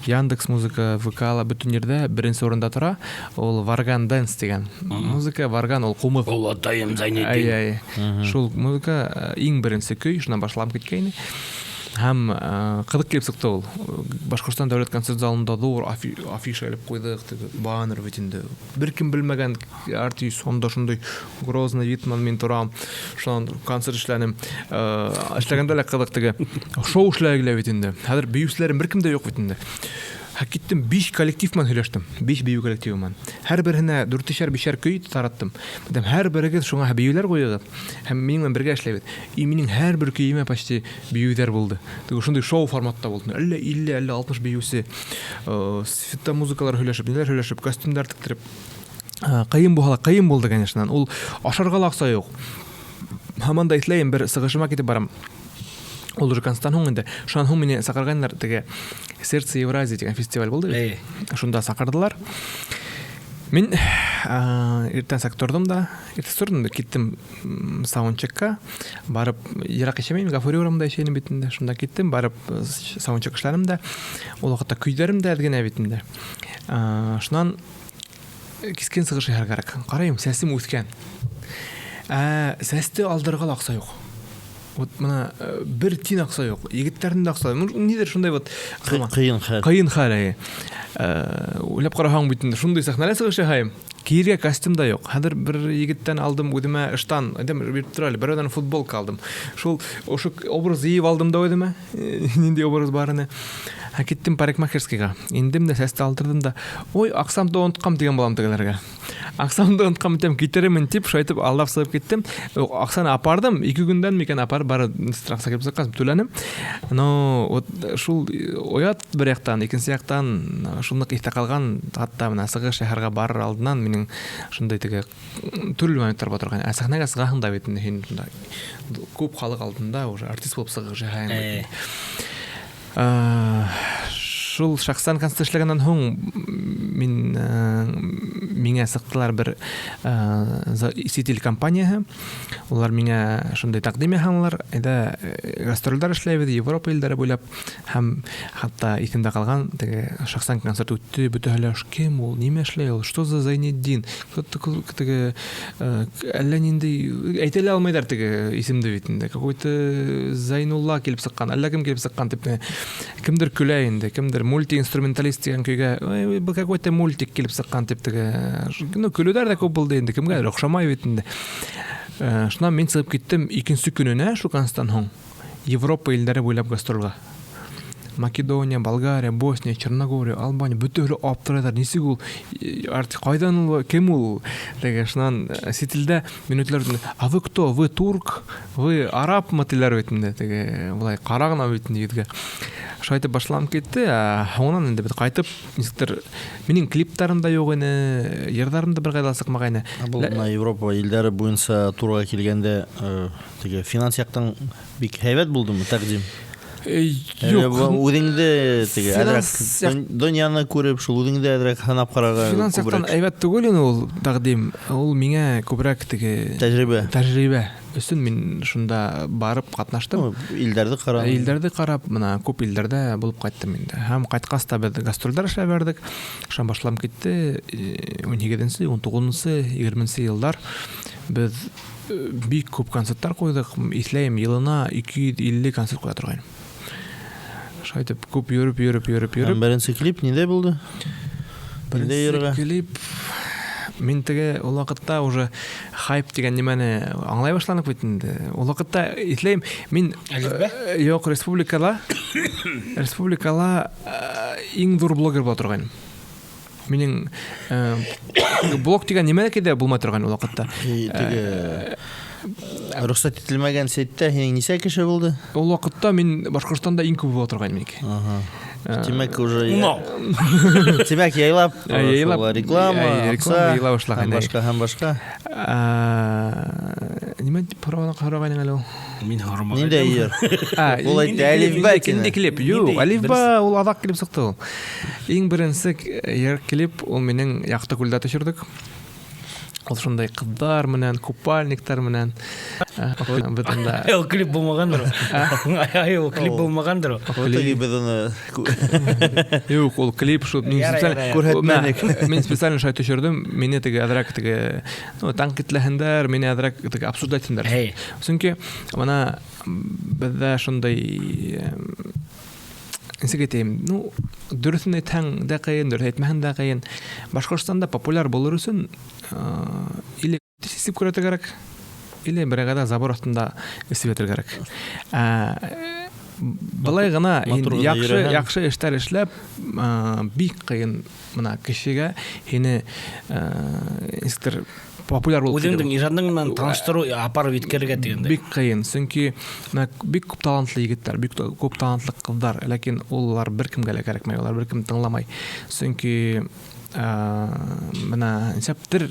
S1: Яндекс музыка, ВК-ла бүтән йөрдә беренче урында тора. Ул Варган Dance дигән музыка. Варган ул кумык.
S2: Ул атайым Зайнетдин.
S1: Шул музыка иң беренче көй, шуннан башлап киткәйне. Һәм кызык килеп сыкты ул. Башкортстан дәүләт концерт залында зур афиша алып куйдык, баннер бит инде. Бер кем белмәгән артист, сонда шундый Грозный Витман мин торам. Шуның концерт эшләнем. Эшләгәндә лә кызык теге шоу эшләгәләр бит инде. Хәзер биюсләрем бер кемдә юк бит инде. Киттем 5 коллектив мен һөйләштем. 5 бию коллективы мен. Һәр беренә 4-5 көй тараттым. Бәдәм һәр берегез шуңа биюләр куйыгыз. Һәм минем бергә эшләбез. И минем һәр бер көйемә почти биюләр булды. Теге шундый шоу форматта булды. 50-60 биюсе. Светта музыкалар һөйләшеп, костюмнар тиктиреп. Кыен булды, конечно. Ул ашарга лакса юк. Һаман да итләйм бер сыгышыма китеп барам. Ул уже Константин инде. Шуның һәм мине сакырганнар теге Сердце Евразии дигән фестиваль булды. Шунда сакырдылар. Мин иртән сактордым да, киттем саундчекка, барып ерак ишемәйм, Гафури урамында ишәйм бит инде. Шунда киттем, барып саундчек эшләрем дә, ул вакытта көйләрем дә әдгенә бит инде. Шуннан кискен сыгыш яргарак. Карыйм, сәсем үскән. Сәсте алдырга акса юк. Вот мына бер тин акса юк. Егетләрнең дә акса. Нидер шундай вот
S3: кыен хәл.
S1: Кыен хәл. Уйлап караһаң бит инде шундай сәхнәләр сыгыш яһайм. Киергә костюм да юк. Хәзер бер егеттән алдым үземә ыштан, әйдәм виртуаль бердән футболка алдым. Шул ошы образ йыйып алдым да үземә. Нинди образ барыны. Киттем парикмахерскийга. Индем дә сәсте алдырдым да. Ой, аксамды оныткам дигән балам тегеләргә. Аксамды оныткам дигән китеремен дип шайтып алдап сылып киттем. Аксаны апардым. 2 көндән микән апар бары страхса килеп заказ түләнем. Но вот шул оят бер яктан, икенче яктан шундый ихта калган, хатта менә сыгыш шәһәргә барыр алдыннан минең шундай теге төрле моментлар бар торган. Сәхнәгә сыгаһың да бит инде шунда. Күп халык алдында уже артист булып сыгыш яһайм. Шул шахсан концерт эшләгәннән һуң миңа сыктылар бер сетель компанияһы. Улар миңа шундай тәкъдим яһалар. Әйдә гастрольләр эшләйбез Европа илләре буйлап һәм хатта исемдә калган теге шахсан концерт үтте. Бөтәһеләр кем ул, нимә эшләй ул, что за Зайнетдин? Теге әллә нинди әйтә алмыйлар теге исемдә бит инде. Какой-то Зайнулла килеп сыккан, әллә кем килеп сыккан дип кемдер көлә инде, кемдер мультиинструменталист дигән көйгә, бу какой-то мультик килеп сыккан дип теге, көлүләр дә күп булды инде, кемгә охшамай бит инде. Шуннан мин чыгып киттем икенче көненә шу концерттан һуң Европа илләре буйлап гастрольгә. Македония, Болгария, Босния, Черногория, Албания бөтәһе аптырайлар. Нисек ул кайдан ул, кем ул? Теге шуннан сетелдә минутлар а вы кто? Вы турк? Вы араб матиллар бит инде теге булай карагына бит инде егетгә. Шайтып башлам китте. Һоннан инде бит кайтып нисектер минең клиптарым да юк ине, йырдарым да бер кайда сыкмаган ине.
S3: Бу Европа илләре буенча турга килгәндә теге финанс яктан бик һәйбәт булдымы тәкъдим? Юк, үзеңдә теге әдрәк дөньяны күреп, шул үзеңдә әдрәк ханап карарга.
S1: Финанс яктан әйбәт түгел ине ул тәкъдим. Ул миңа күбрәк теге тәҗрибә өчен мин шунда барып катнаштым. Илләрдә карап, менә күп илләрдә булып кайттым инде. Һәм кайткас та без гастрольләр эшләп бердек. Шуңа башлам китте 17нче, 19нчы, 20нче еллар без бик күп концертлар куйдык. Исләйм елына 250 концерт куя торган. Шайтып күп йөреп.
S3: Беренче клип нидә булды?
S1: Беренче клип Мин теге ул вакытта уже хайп дигән нимәне аңлай башланык бит инде. Ул вакытта итләйм мин юк республикала иң зур блогер була торган. Минең блог дигән нимә кидә булмай торган ул вакытта.
S3: Теге рөхсәт ителмәгән сәйттә һинең нисә кеше булды?
S1: Ул вакытта мин Башкортстанда иң күп була торган минеке.
S3: Демәк уже Демәк яйлап реклама,
S1: яйлап башлаган.
S3: Һәм башка.
S1: Нимә дип караган әле ул?
S2: Мин хармаган.
S3: Нинди йөр? Ул әйтте Алифба
S1: Инде клип. Юк, Алифба ул адак клип сыкты ул. Иң беренче клип ул минең Якты күлдә төшердек. Ул шундай кызлар менән, купальниктар менән. Бөтендә.
S2: Ул клип булмагандыр. Ул клип булмагандыр.
S3: Теге без аны
S1: Юк, ул клип шул мин
S3: күрһәтмәдек.
S1: Мин специально шай төшердем. Мине теге адрак теге, танкитләһендәр, мине адрак теге обсуждательдәр. Чөнки менә бездә шундай Инсегетем, дөресен әйтһәң дә кыен, дөрес әйтмәһәң дә кыен. Башкортстанда популяр булыр өчен или сисип күрәтә кирәк, или берәгәдә забор астында үсеп ятыр кирәк. Былай гына яхшы эшләр эшләп, бик кыен менә кешегә һине инстер популяр булып
S2: үзеңнең иҗатың белән таныштыру апарып иткәргә дигәндә.
S1: Бик кыен, чөнки бик күп талантлы егетләр, бик күп талантлы кызлар, ләкин уллар беркемгә дә кирәкмәй, улар беркем тыңламай. Чөнки менә ничәптер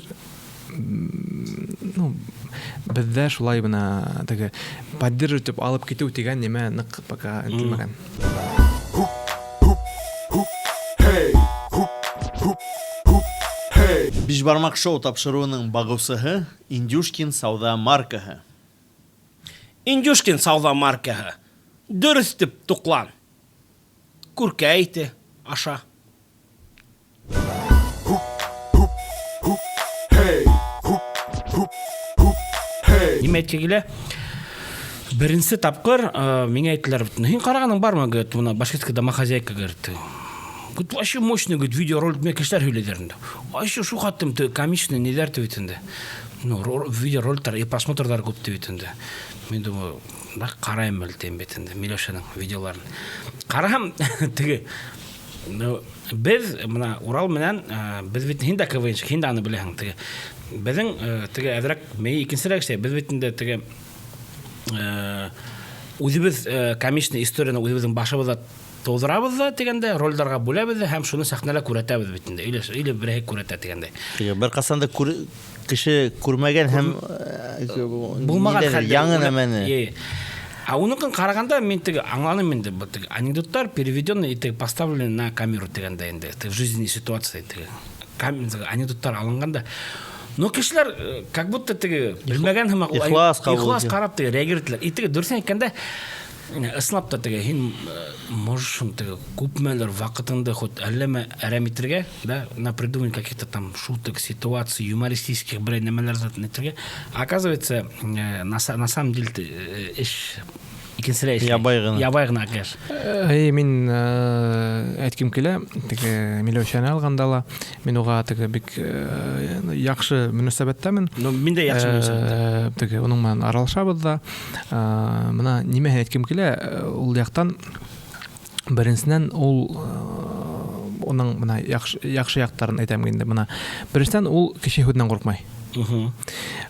S1: бездә шулай менә теге поддерживать итеп алып китү дигән нимә нык пока ителмәгән.
S3: Бишбармак шоу тапшыруының багыусыһы Индюшкин сауда маркаһы.
S2: Индюшкин сауда маркаһы. Дөрес дип туклан. Күркә әйте, аша. Нимәткә килә? Беренче тапкыр миңа әйттеләр, "Һин караганың бармы?" Гыт, моны башкортская домохозяйка гырты. Гыт, вообще мощный гыт видеоролик мен кешеләр һөйләдер. Ачы шу хаттым комичный ниләр төвитендә. Видеороликлар и просмотрлар күп төвитендә. Мен думаю, да карайм белтем бетендә Милошаның видеоларын. Карам теге без менә Урал менән без бит һиндә КВНчик, һиндә аны беләһең теге. Безнең теге әдрәк мей икенчерәк эшләй. Без бит инде теге үзебез комичный историяны үзебезнең башыбызда толдырабыз да дигәндә, рольләргә бүләбез һәм шуны сәхнәлә күрәтәбез бит инде. Или берәй күрәтә дигәндә.
S3: Теге бер касанда кеше күрмәгән һәм
S2: булмаган хәлдә
S3: яңа нәмәне.
S2: Уныкын караганда мен теге аңланым инде. Теге анекдоттар переведены и теге поставлены на камеру дигәндә инде. Теге в жизненной ситуации теге анекдоттар алынганда. Но кешеләр как будто теге белмәгән һәм ихлас карап теге реагируйтлар. И теге дөресен әйткәндә ысынлап та теге һин можешь теге күпмәлер вакытыңды хот әлләмә әрәм итәргә, да, на придумать каких-то там шуток, ситуаций, юмористических нәмәләр итәргә. Оказывается, на самом деле эш икенчеләй ябай гына кеш.
S1: Мин әйткем килә, теге Милошаны алганда ла мин уга теге бик яхшы мөнәсәбәттәмен.
S2: Но мин дә яхшы мөнәсәбәттә.
S1: Теге уның менән аралашабыз да. Менә нимә әйткем килә, ул яктан беренчедән ул уның менә яхшы яктарын әйтәм инде. Менә беренчедән ул кеше һүдән куркмай.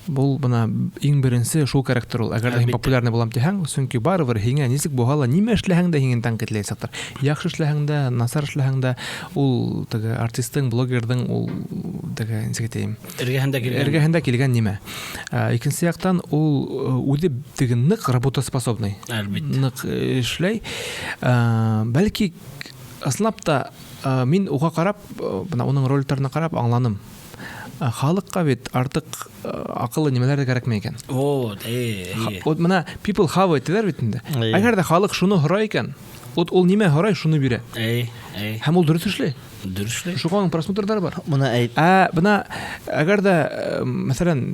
S1: Бул бына иң беренче шул характер ул. Әгәр һин популярны булам дисәң, чөнки барыбер һиңә ничек булһа, нимә эшләһәң дә һиңен тәнкыйтьләйсәктер. Яхшы эшләһәң дә, насар эшләһәң дә, ул теге артистның, блогерның ул теге ничек әйтәм, эргәһендә килгән нимә. Икенче яктан ул үзе теге нык работоспособный. Нык эшләй. Бәлки аслап та мин уга карап, бына уның рольләренә карап аңланым. Халыкка бит артык акыллы нимәләр дә кирәкмәй икән.
S2: Вот,
S1: Вот менә people have it диләр бит инде. Әгәр дә халык шуны һорый икән, ул нимә һорый, шуны бирә. Һәм ул дөрес эшли. Шуның просмотрлары бар.
S3: Моны әйт.
S1: Бына әгәр дә мәсәлән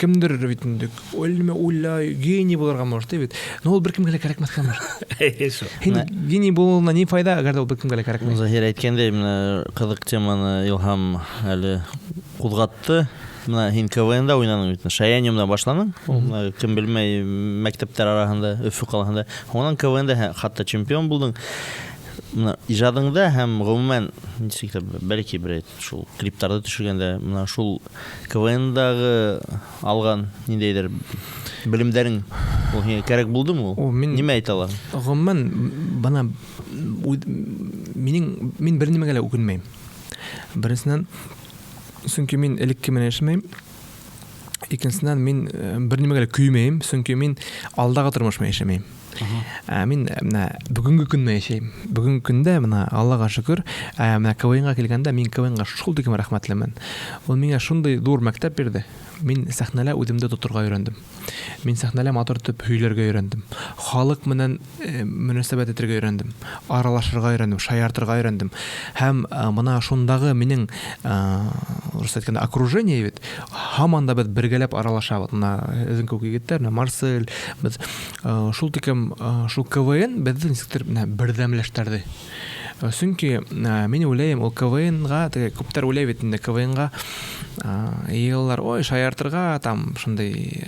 S1: кемдер бит инде, ул гений булырга может бит. Но ул беркемгә кирәкмәс хәмер. Һин гений булуына ни файда, әгәр дә ул беркемгә кирәкмәс.
S3: Заһир әйткәндәй, менә кызык теманы Илһам әле кузгатты. Мына һин КВНда уйнаның бит. Шаяниумда башланың. Ул кем белмәй мәктәптәр арасында, Өфө каласында. Онан КВНда хатта чемпион булдың. Мына ижадыңда һәм гомумән ничек тә бәлки бер шул клиптарда төшергәндә мына шул КВНдагы алган ниндәйдер белемдәрең ул һиңа кирәк булдымы ул? Нимә әйтә аласың?
S1: Гомумән бана мин бер нимәгә лә үкенмәйм. Беренчедән чөнки мин элекке менә яшәмәйм. Икенчедән мин бер нимәгә лә көймәйм, чөнки мин алдагы тормышны яшәмәйм. Мин менә бүгенге көнне яшәйм. Бүгенге көндә менә Аллага шөкер, менә КВНга килгәндә мин КВНга шул тиклем рәхмәтлемен. Ул миңа шундый зур мәктәп бирде. Мин сәхнәлә үземдә тотырга өйрәндем. Мин сәхнәлә матур итеп һөйләргә өйрәндем. Халык менән мөнәсәбәт итәргә өйрәндем. Аралашырга өйрәндем, шаяртырга өйрәндем. Һәм моны шундагы минең рус әйткәндә окружение бит һаман да без бергәләп аралашабыз. Менә үзең күк егетләр, Марсель, без шул тиклем шул КВН безне ничектер бердәмләштерде. Чөнки мин уйлыйм, ул КВНга күптәр уйлый бит инде КВНга еллар ой шаяртырга там шундый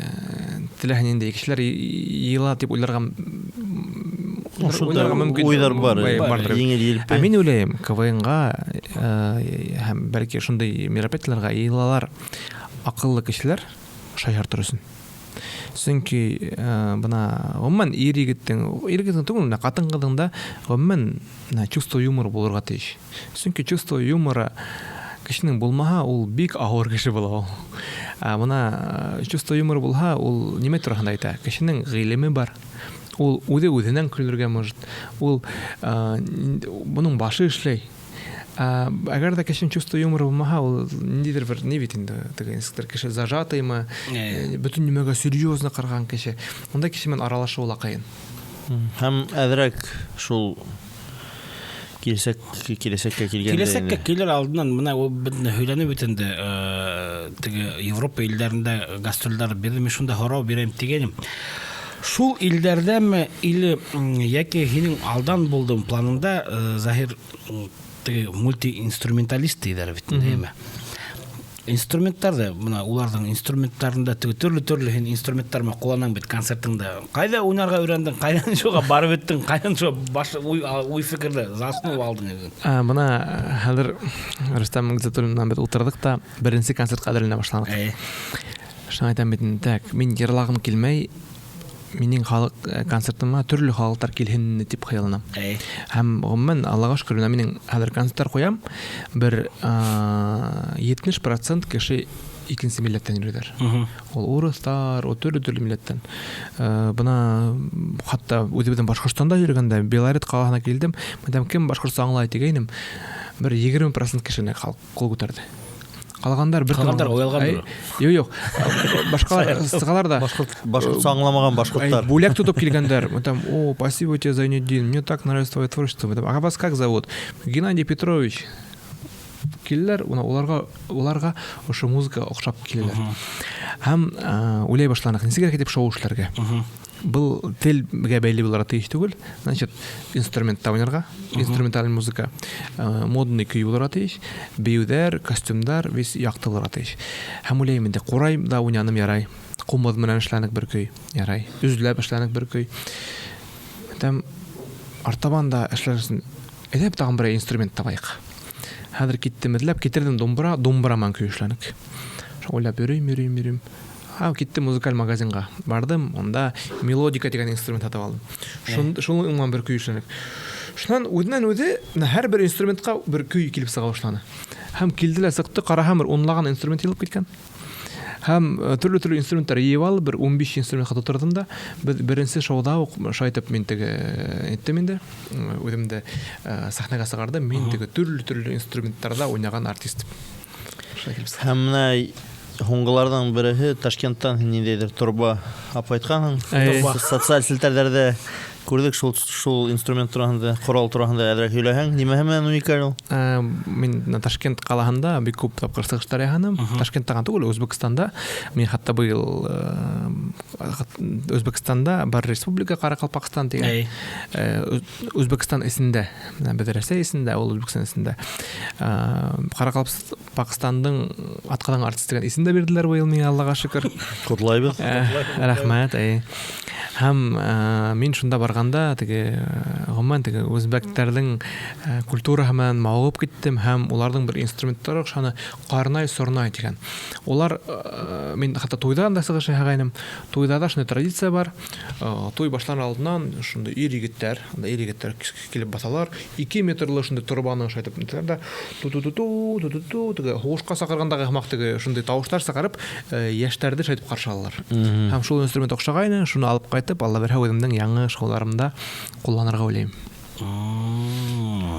S1: теләһен инде кешеләр ела дип уйларга мөмкин.
S3: Уйлар бар.
S1: Мин уйлыйм, КВНга һәм бәлки шундый мероприятиеләргә елалар акыллы кешеләр шаяртыр өчен. Чөнки бына гомумән ир-егеттең түгел, катын-кызыңда гомумән чувство юмора булырга тиеш. Чөнки чувство юмора кешенең булмаһа, ул бик авыр кеше була ул. Бына чувство юмора булһа, ул нимә турында әйтә? Кешенең гыйлеме бар. Ул үзе-үзеннән көлергә может. Ул буның башы эшләй. Әгәр дә кешенең чувство юмора булмаһа, ул ниндидер бер ни бит инде, тегенче кеше зажатыймы, бөтен нимәгә серьезно караган кеше. Монда кеше белән аралашу ул кыен.
S3: Һәм әҙерәк шул киләсәккә килгәндә.
S2: Киләсәккә килер алдыннан менә ул битне һөйләнеп бит инде, теге Европа илләрендә гастрольләр бирдем, шунда һорау бирәм дигәнем. Шул илләрдәме или яки һинең алдан булдым планында Заһир мультиинструменталист диләр бит инде. Инструменттарда, мына уларның инструменттарында төрле инструменттар ма кулланам бит концертыңда. Кайда уйнарга өйрәндең, кайдан шуга барып беттең, кайдан шу баш уй фикерде заснув алдың.
S1: Бына хәзер Рөстәм Миңгезәтуллиннан бит утырдык та беренче концерт кадерләнә башладык. Шуңа әйтәм бит инде, мин йырлагым килмәй, минең халык концертыма төрле халыктар килһен дип хыялланам. Һәм гомумән Аллага шөкер, минең хәзер концертлар куям, бер 70% кеше икенче милләттән йөриләр. Ул урыслар, төрле милләттән. Бына хатта үзебезнең Башкортстанда йөргәндә Белорет каласына килдем. Мәдәм кем Башкортстан аңлай дигәнем, бер 20% кешене кул күтәрде. Калгандар уялгандыр. Юк. Башка сыгалар да.
S3: Башкортча аңламаган башкортлар.
S1: Бүләк тотып килгәндәр. Там, спасибо тебе, Зайнетдин. Мне так нравится твое творчество. А вас как зовут? Геннадий Петрович. Киләләр, уларга ошо музыка охшап киләләр. Һәм уйлай башланык, нисә кирәк дип шоу эшләргә. Был телгә бәйле булырга тиеш түгел. Значит, инструментта уйнарга, инструменталь музыка, модный көй булырга тиеш, биюдәр, костюмдар весь яктылырга тиеш. Һәм уйлыйм инде, курайм да уйнаным ярай. Кумыз менән эшләнек бер көй, ярай. Үзләп эшләнек бер көй. Там артабанда эшләрсен. Әйдәп тагын бер инструмент табайык. Хәзер киттем, эзләп китердем думбраман көй эшләнек. Шулай йөрим. Киттем музыкаль магазинга. Бардым, онда мелодика дигән инструмент сатып алдым. Шуның бер көй эшләнек. Шуннан үзе һәр бер инструментка бер көй килеп сыга башланы. Һәм килделәр, сыкты, караһам бер унлаган инструмент килеп киткән. Һәм төрле инструменттар йыйып алып, бер 15 инструментка тутырдым да, беренче шоуда ук шайтып мин теге әйттем инде. Үземдә сәхнәгә сыгардым, мин теге төрле инструменттарда уйнаган артист.
S3: Һәм менә Хуңгылардан береһе Ташкенттан ниндәйдер Турба апайткан. Социаль селтәрләрдә Күрдек шул инструмент турында, корал турында әдрәк һөйләһәң, нимә һәмән уникаль ул?
S1: Мин Ташкент калаһында бик күп тапкыр сыгыштар яһадым. Ташкенттә түгел, Үзбәкстанда. Мин хәтта быел Үзбәкстанда бар республика Каракалпакстан дигән. Үзбәкстан исендә, без Россия исендә, ул Үзбәкстан исендә. Каракалпакстандың аткадан артист дигән исендә бирделәр быел миңа, Аллага шөкер.
S3: Котлайбыз.
S1: Рәхмәт. Һәм мин шунда барганда теге гомумән теге үзбәктәрнең культураһы белән мавыгып киттем һәм уларның бер инструменттары ошаны карнай-сорнай дигән. Улар мин хәтта туйда да сыгыш яһагайным. Туйда да шундый традиция бар. Туй башлар алдыннан шундый ир-егетләр килеп басалар. 2 метрлы шундый торбаны шайтып нитәләр дә ту-ту-ту-ту теге һушка сакыргандагы хмак теге шундый тавышлар сакырып яшьтәрне шайтып каршы алалар. Һәм шул инструмент охшагайны, шуны алып кайтып, Алла бирһә үземнең яңа шоуларымда кулланырга уйлыйм.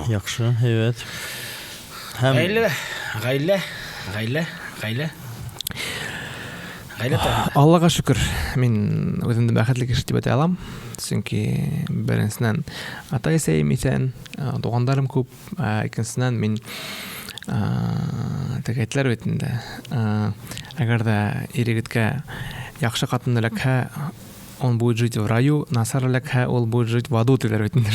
S3: Яхшы, evet.
S2: Гаилә.
S1: Аллага шөкер, мин үземне бәхетле кеше дип әйтә алам. Чөнки беренчедән ата-әсәем исән, тугандарым күп, икенчедән мин тегетләр бит инде. Әгәр дә ир-егеткә яхшы катын эләкһә, он будет жить в раю, насар эләкһә, ул будет жить в аду диләр бит инде.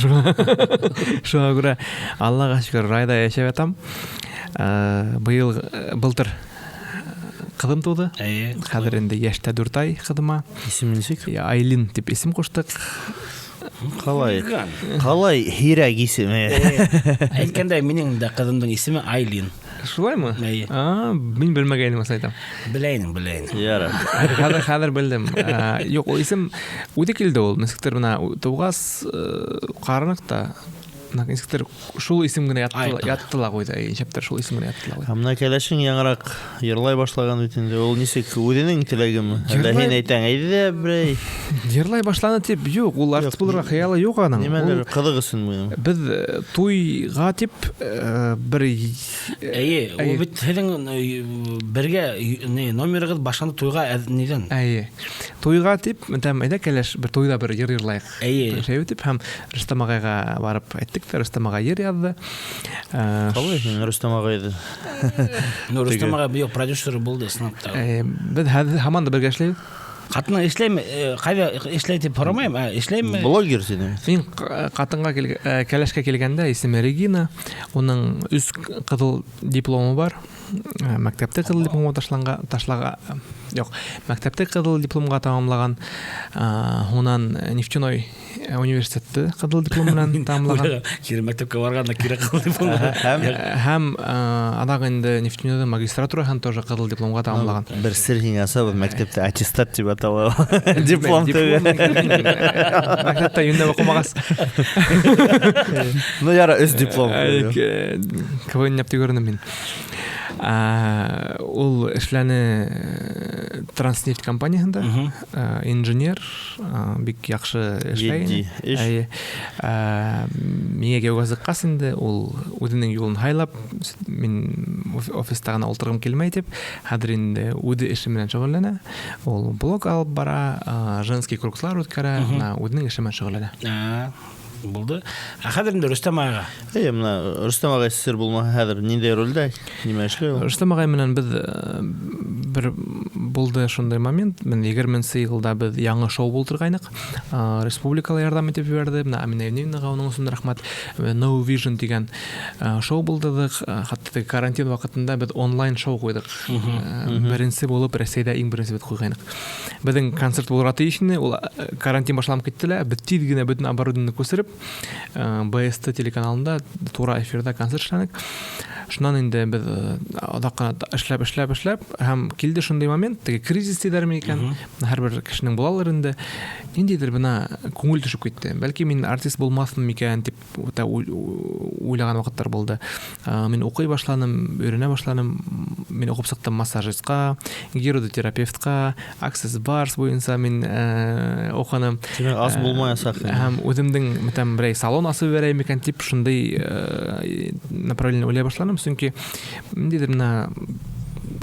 S1: Шуңа күрә Аллага шөкер, райда яшәп ятам. Былтыр кызым туды. Хәзер инде яшьтә 4 ай кызыма.
S3: Исеме ничек?
S1: Айлин дип исем куштык.
S3: Қалай һирәк исеме?
S2: Әйткәндә, минең дә кызымның исеме Айлин.
S1: Шулаймы? Мин белмәгәнем асайтам.
S2: Беләйин.
S3: Ярар.
S1: Хәзер белдем. Юк, ул исем үзе килде ул. Нисектер менә тугас карыныкта. Нисектер шул исем генә яттыла куйды. Ишептер шул исем генә яттыла куйды.
S3: Һәм кәләшең яңарак йырлай башлаган бит инде. Ул нисек үзенең теләгеме? Әллә һин әйтәң, әйдә брей.
S1: Йырлай башланы дип, юк, ул артист булырга хыялы юк аның.
S3: Нимәләр кызык өчен?
S1: Без туйга дип бер
S2: Ул бит һинең бергә номерыгыз башында туйга нидән?
S1: Туйга дип, мәтәм әйдә кәләш бер туйда бер йыр йырлайык.
S2: Әйе.
S1: Дип һәм Рөстәм агайга барып әйттек, Рөстәм агай йыр язды.
S3: Калай Рөстәм агайды.
S2: Рөстәм агай бу продюсер булды снапта.
S1: Без һаман да бергә эшләйбез.
S2: Катына эшләйме? Кайда эшләй дип сорамыйм, эшләйме?
S3: Блогер син.
S1: Мин катынга кәләшкә килгәндә исеме Регина, уның үз кызыл дипломы бар. Мәктәптә кызыл дипломга мәктәптә кызыл дипломга тәмамлаган. Унан нефтяной университетты кызыл диплом белән тәмамлаган.
S2: Кире мәктәпкә барганда кире кызыл диплом.
S1: Һәм анда инде нефтяной магистратура һәм тоже кызыл дипломга тәмамлаган.
S3: Бер сер һиңа сабы мәктәптә аттестат дип атала. Диплом түгел.
S1: Мәктәптә юнда укымагас.
S3: Ну яра үз диплом.
S1: Кавын япты күрдем мин. Ул эшләне Транснефть компаниясында инженер, бик яхшы эшләй. Миңа геогазыккас инде ул үзенең юлын хайлап, мин офиста гына ултыргым килмәй дип, хәзер инде үзе эше белән шөгыльләнә. Ул блог алып бара, женский курслар үткәрә, үзенең эше белән шөгыльләнә.
S2: Булды. Хәзер инде Рөстәм агайга.
S3: Менә Рөстәм агай сер булмаса хәзер ниндәй рольдә? Нимә эшләй ул?
S1: Рөстәм агай менән без бер булды шундый момент. Мен 20-нче елда без яңа шоу булдыргайнык. Республикалы ярдәм итеп берде. Менә Амина Евневнага уның өчен рәхмәт. No Vision дигән шоу булдырдык. Хәтта карантин вакытында без онлайн шоу куйдык. Беренче булып Россиядә иң беренче бит куйгайнык. Безнең концерт булырга тиешне, ул карантин башланып киттеләр. Без тиз генә бөтен оборудованиене күсереп БСТ телеканалында тура эфирда концерт эшләдек. Шуннан инде без адакка эшләп һәм килде шундый момент, теге кризис диләрме икән. Һәрбер кешенең булалар инде. Ниндидер бина күңел төшеп китте. Бәлки мин артист булмассым микән дип уйлаган вакытлар булды. Мин укый башланым, өйрәнә башланым. Мин укып сыктым массажистка, гиродотерапевтка, Access Bars буенча мин укыным.
S3: Аз булмаясак.
S1: Һәм үземнең мәтәм бер салон асып берәм икән дип шундый направление уйлый башланым. Чөнки ниндидер менә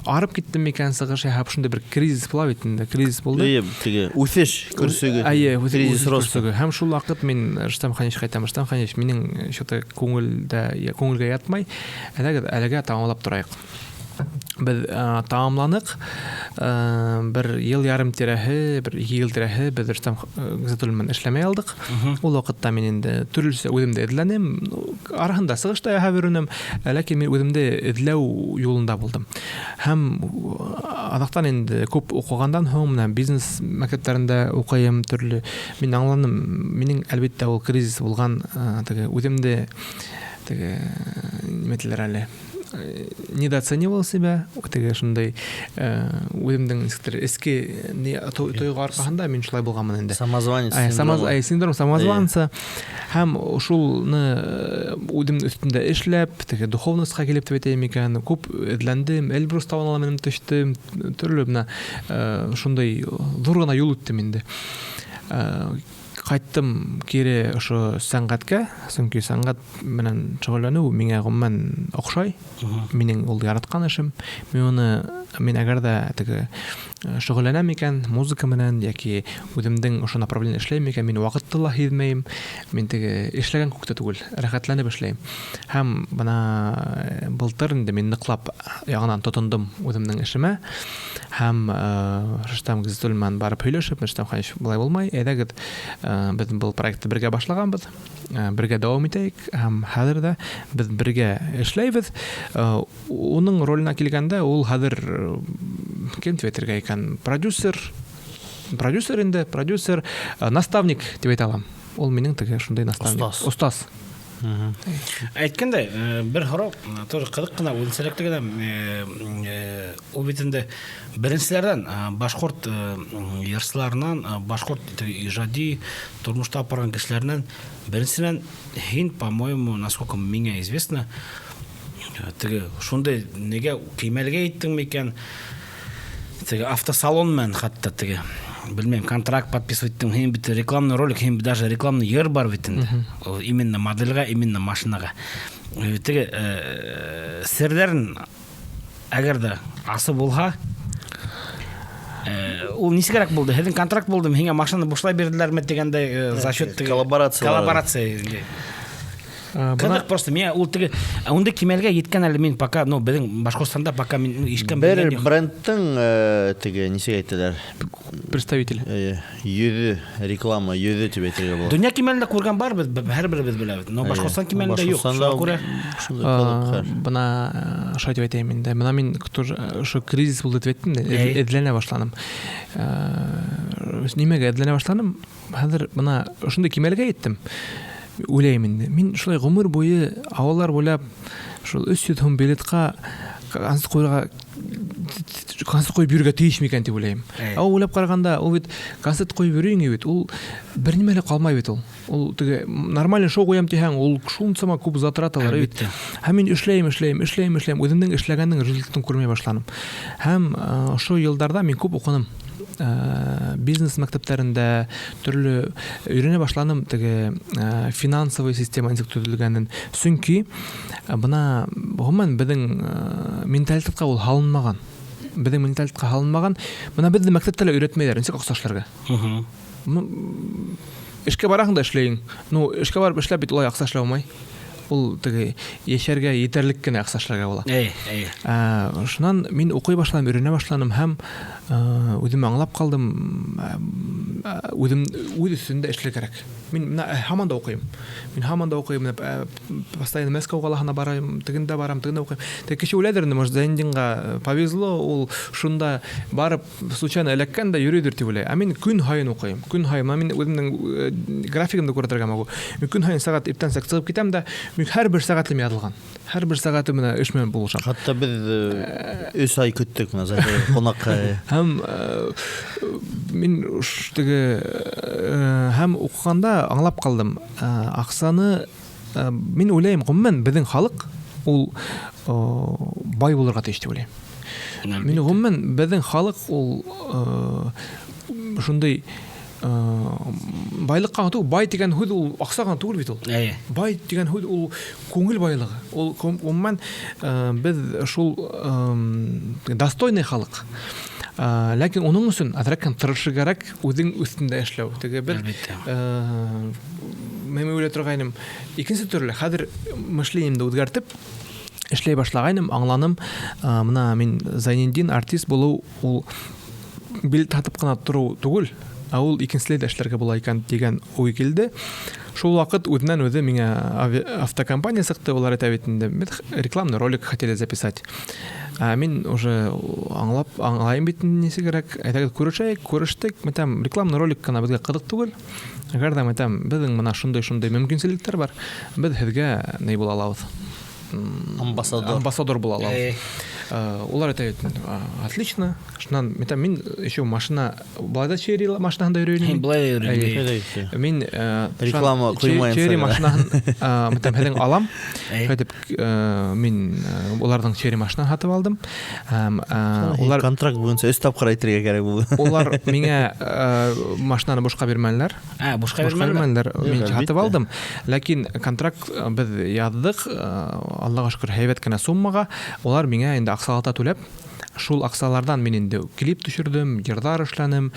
S1: арып киттем микән сыгыш яһап шунда бер кризис була бит инде, кризис булды.
S3: Теге үсеш күрсәге. Кризис ростыгы.
S1: Һәм шул вакыт мин Рөстәм Ханич кайтам, Рөстәм Ханич минең что-то күңелгә ятмай, әлегә тамамлап торайык. Без тамамланык, бер ел ярым тирәһе, бер 2 ел тирәһе без Рөстәм Гызатуллин эшләмәй алдык. Ул вакытта мин инде төрлесе үземдә эҙләнем, арасында сыгышта яһап йөрүнем, ләкин мин үземдә эҙләү юлында булдым. Һәм адактан инде күп укыгандан һоң менә бизнес мәктәпләрендә укыйм, төрле мин аңланым, минең әлбәттә ул кризис булган, теге үземдә теге ниметләр әле недооценивал себя, теге шундай үземнең эске тойгы аркасында мин шулай булганмын инде.
S3: Самозванец
S1: синдром самозванца. Һәм шулны үзем өстендә эшләп, теге духовностька килеп әйтәм икән, күп эҙләндем, Эльбрус тавына менеп төштем, төрле менә шундай зур гына юл үттем инде. Кайттым кире ошо сәнгатькә, чөнки сәнгать менән шөгыльләнү миңа гомумән охшай. Минең ул яраткан эшем. Мин әгәр дә теге шөгыльләнәм икән музыка менән яки үземнең ошо направление эшләйм икән, мин вакытты ла һизмәйм. Мин теге эшләгән күктә түгел, рәхәтләнеп эшләйм. Һәм бына былтыр инде мин ныклап ягынан тотындым үземнең эшемә. Һәм Рөстәм Гызатуллин барып һөйләшеп, Рөстәм Ханич булай булмай, әйдәгез без был проектты бергә башлаганбыз, бергә дәвам итәйек, һәм хәзер дә без бергә эшләйбез. Уның ролена килгәндә ул хәзер кем дип әйтергә икән, продюсер инде, наставник дип әйтә алам. Ул минең теге шундай наставник, устаз.
S2: Әйткәндәй, бер һорау, тоже кызык кына үзенчәлекле ул бит инде беренчеләрдән башкорт йырчыларынан, башкорт иҗади тормышта апарган кешеләрнән беренчедән һин, по-моему, насколько мне известно, теге шундай нигә кимәлгә иттең микән? Теге автосалон менән хәтта теге bilmem контракт подписывать һин бит рекламный ролик, һин даже рекламный йыр бар бит инде. Именно модельгә, именно машинага. Теге серләрен әгәр дә асы булһа, ул нисегәрәк булды? Һеҙҙең контракт булды, һиңә машина бушлай бирделәрме дигәндәй за счет коллаборация. Кызык просто меня ул теге унда кимәлгә еткән әле мин пока, безнең Башкортстанда пока мин ишкән
S3: бер брендтың теге нисә әйтәләр?
S1: Представитель.
S3: Йөзе реклама, йөзе дип әйтергә була.
S2: Дөнья кимәлендә күргән барбыз, һәрберебез беләбез. Но Башкортстан кимәлендә юк.
S1: Бына шулай дип әйтәм инде. Бына мин ошо кризис булды дип әйттем, эҙләнә башланым. Нимәгә эҙләнә башланым? Хәзер бына ошондай кимәлгә еттем. Уйлайм инде. Мин шулай гомер буе авыллар буйлап шул 300 һум билетка концерт куйып йөрергә тиешме икән дип уйлайм. Уйлап караганда, ул бит концерт куйып йөрүең бит, ул бер нимә лә калмай бит ул. Ул теге нормаль шоу куям дисәң, ул шунсама күп затраталар бит. Һәм мин эшләйм, үземнең эшләгәннең результатын күрмәй башладым. Һәм ошо елларда мин күп укыдым. Бизнес мәктәпләрендә төрле өйрәнә башладым теге финансовый система институтылганын. Чөнки бына гомумән безнең менталитетка ул халынмаган. Безнең менталитетка халынмаган. Бына безне мәктәптә өйрәтмәйләр, ничек акча эшләргә. Эшкә бараһың да эшләйң. Эшкә барып эшләп бит улай акча эшләп алмай. Ул теге яшәргә етерлек кенә акча эшләргә була. Шуннан мин укый башладым, өйрәнә башладым һәм үзем аңлап калдым, үзем үстендә эшләр кирәк. Мин һаман да укыйм. Постоянно Мәскәү калаһына барам, тегендә укыйм. Теге кеше үләдер, может, Зәндинга повезло, ул шунда барып случайно эләккән дә йөридер дип уйлай. Мин көн һайын укыйм. Мин үземнең графигымды күрәтергә могу. Мин көн һайын сәгать иртән чыгып китәм дә, мин һәрбер сәгатем язылган. Һәрбер сәгате менә эш менән булышам.
S3: Хәтта без 3 ай көттек менә кунакка.
S1: Һәм мин теге һәм укыганда аңлап калдым. Аксаны мин уйлайм, гомумән безнең халык ул бай булырга тиеш дип уйлайм. Мин гомумән безнең халык ул шундай байлыкка түгел, бай деген һүз ул аксага түгел бит ул. Бай деген һүз ул күңел байлыгы. Ул гомумән без шул достойный халык. Ләкин уның өчен азрак тырышырга үзең үстендә эшләү. Теге бер мен уйлый торгайным, икенче төрле хәзер мышлениемне үзгәртеп эшләй башлагайным, аңланым, менә мин Зайнетдин артист булу ул билет татып кына тору түгел, а ул икенчеләр дә эшләргә була икән дигән уй килде. Шул вакыт үднән үзе миңа автокомпания сыкты, улар әйтә инде, без рекламный ролик хотели записать. Мин уже аңлайым бит несе кирәк, әйтәгез күрештек, мәтәм рекламный ролик кына безгә кызык түгел. Әгәр дә мәтәм безнең менә шундый мөмкинчелекләр бар, без һезгә ни була алабыз? Амбассадор була алабыз. Улар әйтә, отлично. Шуннан мин еще машина, былайда черри машинаһында йөрөйм. Мин
S3: реклама куймайым.
S1: Черри машинаһын мәтәм һәдән алам. Әйтеп, мин уларның черри машинаһын һатып алдым.
S3: Улар контракт буенча өч тапкыр әйтергә кирәк булды.
S1: Улар миңа машинаны бушка бирмәделәр.
S2: Бушка бирмәделәр.
S1: Мин һатып алдым. Ләкин контракт без яздык, Аллаһка шөкер, һәйбәт кенә суммага. Улар миңа инде аксалата түләп, шул аксалардан мин инде клип төшердем, йырдар эшләнем,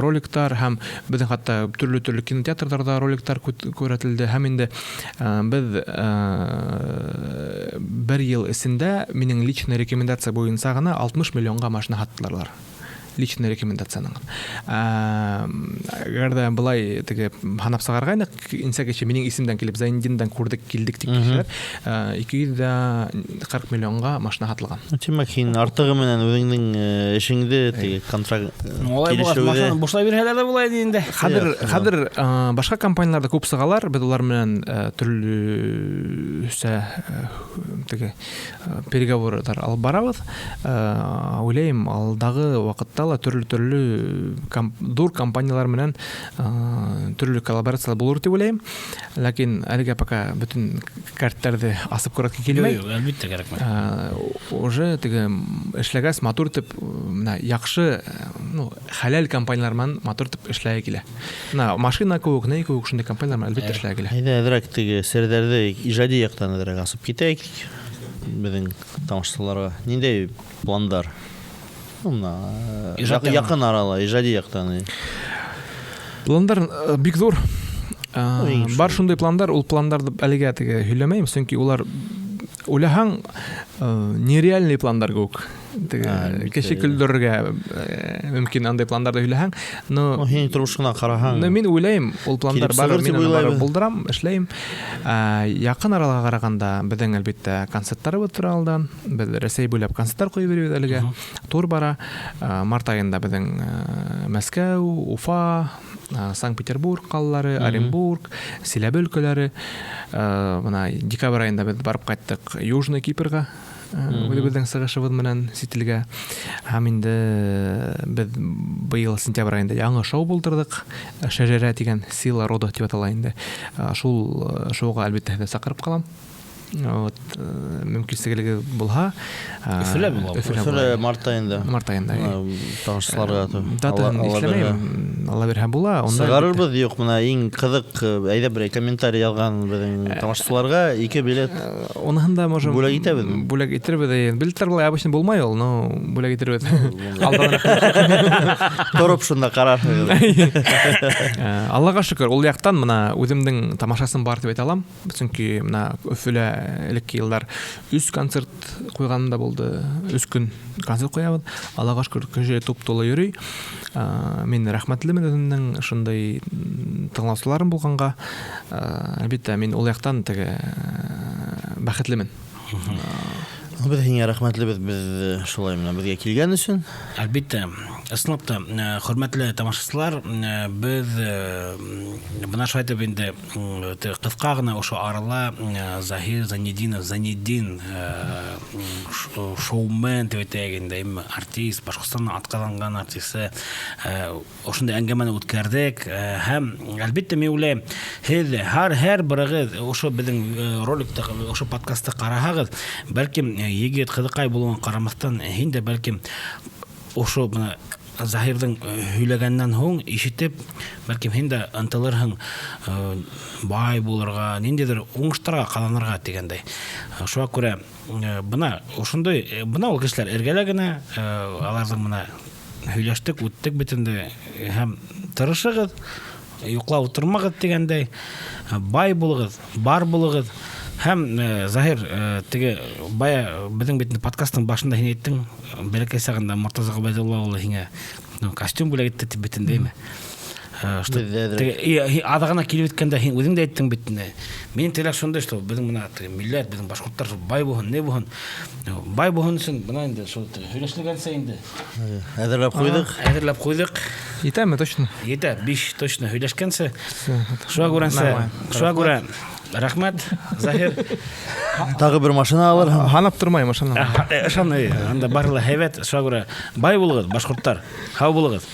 S1: роликтар һәм безнең хәтта төрле кинотеатрларда роликтар күрәтелде. Һәм инде без бер ел эсендә минең личный рекомендация буенча гына 60 миллионга машина һаттылар. Личный рекомендацияның. Әгәр дә былай теге ханап сагаргайнык, инсәгече минең исемдән килеп Зайнетдиндан күрдек килдек тик кешеләр, 240 миллионга машина һатылган.
S3: Тимәк, һин артыгы менән үзеңнең эшеңдә теге контракт
S2: килешүдә бушлай бирһәләр дә булай инде.
S1: Хәзер башка компанияларда күп сыгалар, без улар белән төрлесе теге переговорлар алып барабыз. Уйлыйм, алдагы вакытта төрле дур компаниялар менән төрле коллаборациялар булыр дип уйлыйм. Ләкин әлегә пока бүтән картларны асып күрәткә килмәй.
S2: Әлбәттә кирәкмәй.
S1: Уже теге эшләгәс матур итеп, менә яхшы, хәләл компаниялар менән матур итеп эшләгә килә. Менә машина кебек, ней кебек шундый компаниялар менән әлбәттә эшләгә килә.
S3: Әйдә, әзрәк теге сердәрдә иҗади яктан әзрәк асып китәйек. Безнең тамашачыларга ниндәй пландар? Якын арала, иҗади яктан.
S1: Пландар бик зур. Бар шундый пландар, ул пландарды әлегә теге һөйләмәйм, чөнки улар уйлаһаң нереальный пландар күк. Теге кеше көлдерергә мөмкин андай пландарды һөйләһәң, но
S3: һин тормышына караһаң.
S1: Мин уйлыйм, ул пландар бар, мин аны булдырам, эшләйм. Якын араларга караганда безнең әлбәттә концертлар тора алдан. Без Россия буйлап концертлар куеп бирәбез әлегә. Тур бара. Март аенда безнең Мәскәү, Уфа, Санкт-Петербург калалары, Оренбург, Силәбе өлкәләре. Менә декабрь аенда без барып кайттык Южный Кипрга. Безнең сыгышыбыз менән сителгә. Һәм инде без быел сентябрь аенда яңа шоу булдырдык. Шәҗәрә дигән сила рода дип атала инде. Шул шоуга әлбәттә сакырып калам. Вот мөмкинлеге булһа,
S3: Өфөлә март аенда. Тамашачыларга Алла бирһә була. Сыгарырбыз, юк, менә иң кызык, әйдә бер комментарий язган безнең тамашачыларга 2 билет.
S1: Оныһын да можем
S3: бүләк итәбез.
S1: Бүләк итербез. Билетлар булай обычно булмай ул, но бүләк итербез.
S3: Торып шунда карар.
S1: Аллага шөкер, ул яктан менә үземнең тамашасын бар дип әйтә алам. Чөнки менә Өфөлә элекке еллар 3 концерт куйганда булды. 3 көн концерт куябыз. Аллага шөкер, кеше туп толы йөри. Мин рәхмәтлемен үземнең шундай тыңлаучыларым булганга. Әлбәттә, мин ул яктан теге бәхетлемен.
S3: Без һиңа рәхмәтлебез, без шулай менә безгә килгән өчен.
S2: Әлбәттә, ысынлапта, хөрмәтле тамашачылар, без бына шулай дип инде кыска гына ошо арала Зайнетдин шоумен дип әйтәгәндә, артист, Башкортстанның атказанган артисты, ошондай әңгәмәне үткәрдек. Һәм әлбәттә, мин уйлыйм, һәр берегез ошо безнең роликта, ошо подкастта карагыз, бәлки егет кызыкай булуын карамастан, һин дә бәлки ошо менә Заһирдың һөйләгәннән һуң ишетеп, бәлкем һин дә ынтылырһың бай булырга, ниндидер уңыштарга каланырга дигәндәй. Шуңа күрә бына ошондой бына ул кешеләр эргәлә генә аларның бына һөйләштек, үттек битендә һәм тырышыгыз, юклап утырмагыз дигәндәй, бай булыгыз, бар булыгыз. Һәм Заһир, теге бая безнең бит подкастның башында һин әйттең, бәләкәй сагында Мортаза Габайдулла улы һиңа костюм бүләк итте дип битендәме? Теге адагына килеп иткәндә һин үзең дә әйттең бит. Минем теләк шундай, что безнең бына милләт, безнең башкортлар бай булһын, не булһын. Бай булһын өчен бына инде шул һөйләшелгәнсә инде. Әзерләп куйдык.
S1: Итәме точно?
S2: Итә, 5 точно һөйләшкәнсә. Шуңа күрә рәхмәт, Заһир.
S3: Тагы бер машина алыр.
S1: Һанап тормайм ошаны.
S2: Ошаны, анда барлыгы һәйбәт. Шуңа күрә бай булыгыз, башкортлар. Хау булыгыз.